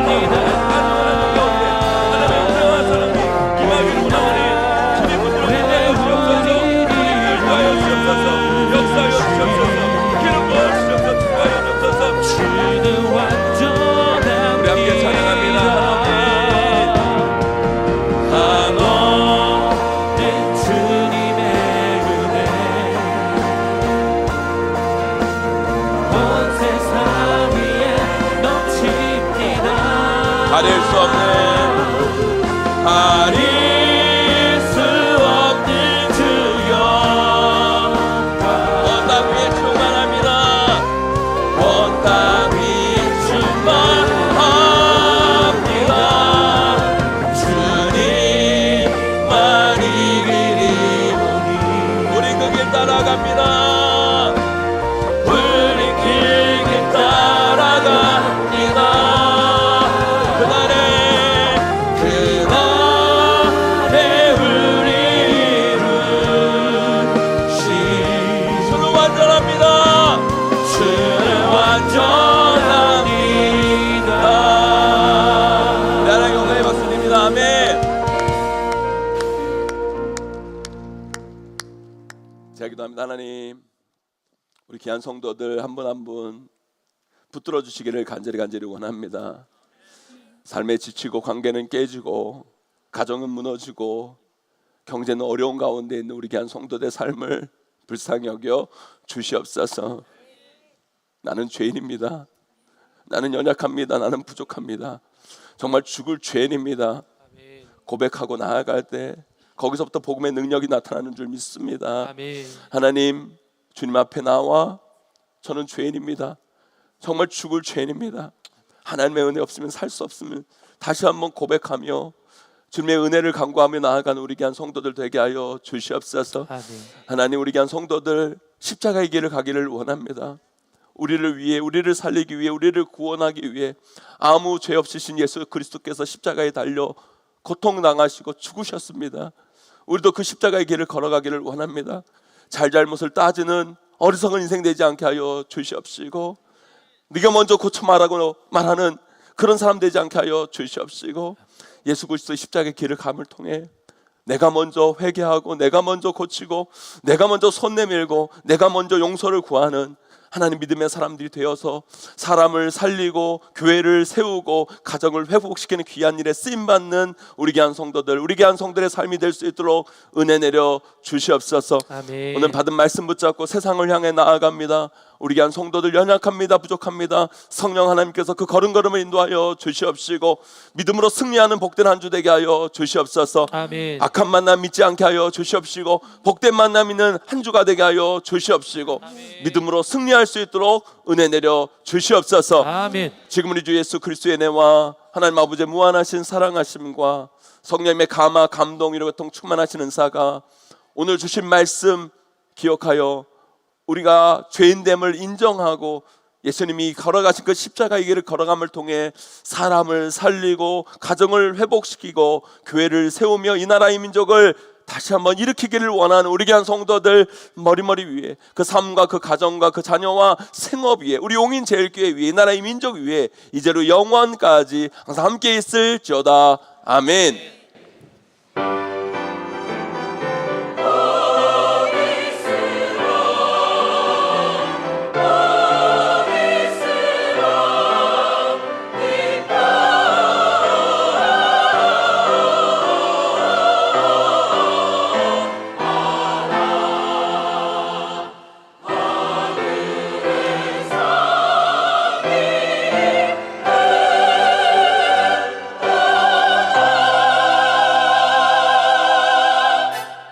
우리가 성도들 간절한 가운데 하나님의 은혜와 사랑이 임하기를 원하오니 주님 분으로 인하여 주옵소서. 주님 일하여 주옵소서. 역사하여 주옵소서. 기름 부어 주옵소서. 축하하여 주옵소서. 우리 함께 찬양합니다. 가릴 수 없는 가릴 수 없는 주여 온 땅 위에 충만합니다. 온 땅 위에 충만합니다. 주님만이 길이오니 우리 그 길 따라갑니다. 우리 그 길 따라갑니다. 제가 기도합니다. 하나님 우리 귀한 성도들 한 분 한 분 붙들어 주시기를 간절히 원합니다. 삶에 지치고 관계는 깨지고 가정은 무너지고 경제는 어려운 가운데 있는 우리 귀한 성도들의 삶을 불쌍히 여겨 주시옵소서. 나는 죄인입니다. 나는 연약합니다. 나는 부족합니다. 정말 죽을 죄인입니다. 고백하고 나아갈 때 거기서부터 복음의 능력이 나타나는 줄 믿습니다. 아멘. 하나님 주님 앞에 나와 저는 죄인입니다. 정말 죽을 죄인입니다. 하나님의 은혜 없으면 살 수 없으면 다시 한번 고백하며 주님의 은혜를 간구하며 나아가는 우리 귀한 성도들 되게 하여 주시옵소서. 아멘. 하나님 우리 귀한 성도들 십자가의 길을 가기를 원합니다. 우리를 위해 우리를 살리기 위해 우리를 구원하기 위해 아무 죄 없이 신 예수 그리스도께서 십자가에 달려 고통당하시고 죽으셨습니다. 우리도 그 십자가의 길을 걸어가기를 원합니다. 잘잘못을 따지는 어리석은 인생 되지 않게 하여 주시옵시고 네가 먼저 고쳐 말하는 그런 사람 되지 않게 하여 주시옵시고 예수 그리스도의 십자가의 길을 감을 통해 내가 먼저 회개하고 내가 먼저 고치고 내가 먼저 손 내밀고 내가 먼저 용서를 구하는 하나님 믿음의 사람들이 되어서 사람을 살리고 교회를 세우고 가정을 회복시키는 귀한 일에 쓰임받는 우리 귀한 성도들, 우리 귀한 성도들의 삶이 될 수 있도록 은혜 내려 주시옵소서. 아멘. 오늘 받은 말씀 붙잡고 세상을 향해 나아갑니다. 우리 귀한 성도들 연약합니다. 부족합니다. 성령 하나님께서 그 걸음걸음을 인도하여 주시옵시고 믿음으로 승리하는 복된 한 주 되게 하여 주시옵소서. 아멘. 악한 만남 믿지 않게 하여 주시옵시고 복된 만남 있는 한 주가 되게 하여 주시옵시고 믿음으로 승리할 수 있도록 은혜 내려 주시옵소서. 아멘. 지금 우리 주 예수 그리스도의 은혜와 하나님 아버지의 무한하신 사랑하심과 성령님의 감화 감동 이로 고통 충만하신 은사가 오늘 주신 말씀 기억하여 우리가 죄인됨을 인정하고 예수님이 걸어가신 그 십자가의 길을 걸어감을 통해 사람을 살리고 가정을 회복시키고 교회를 세우며 이 나라의 민족을 다시 한번 일으키기를 원하는 우리 귀한 성도들 머리머리 위에 그 삶과 그 가정과 그 자녀와 생업 위에 우리 용인 제일교회 위에 이 나라의 민족 위에 이제로 영원까지 항상 함께 있을지어다. 아멘.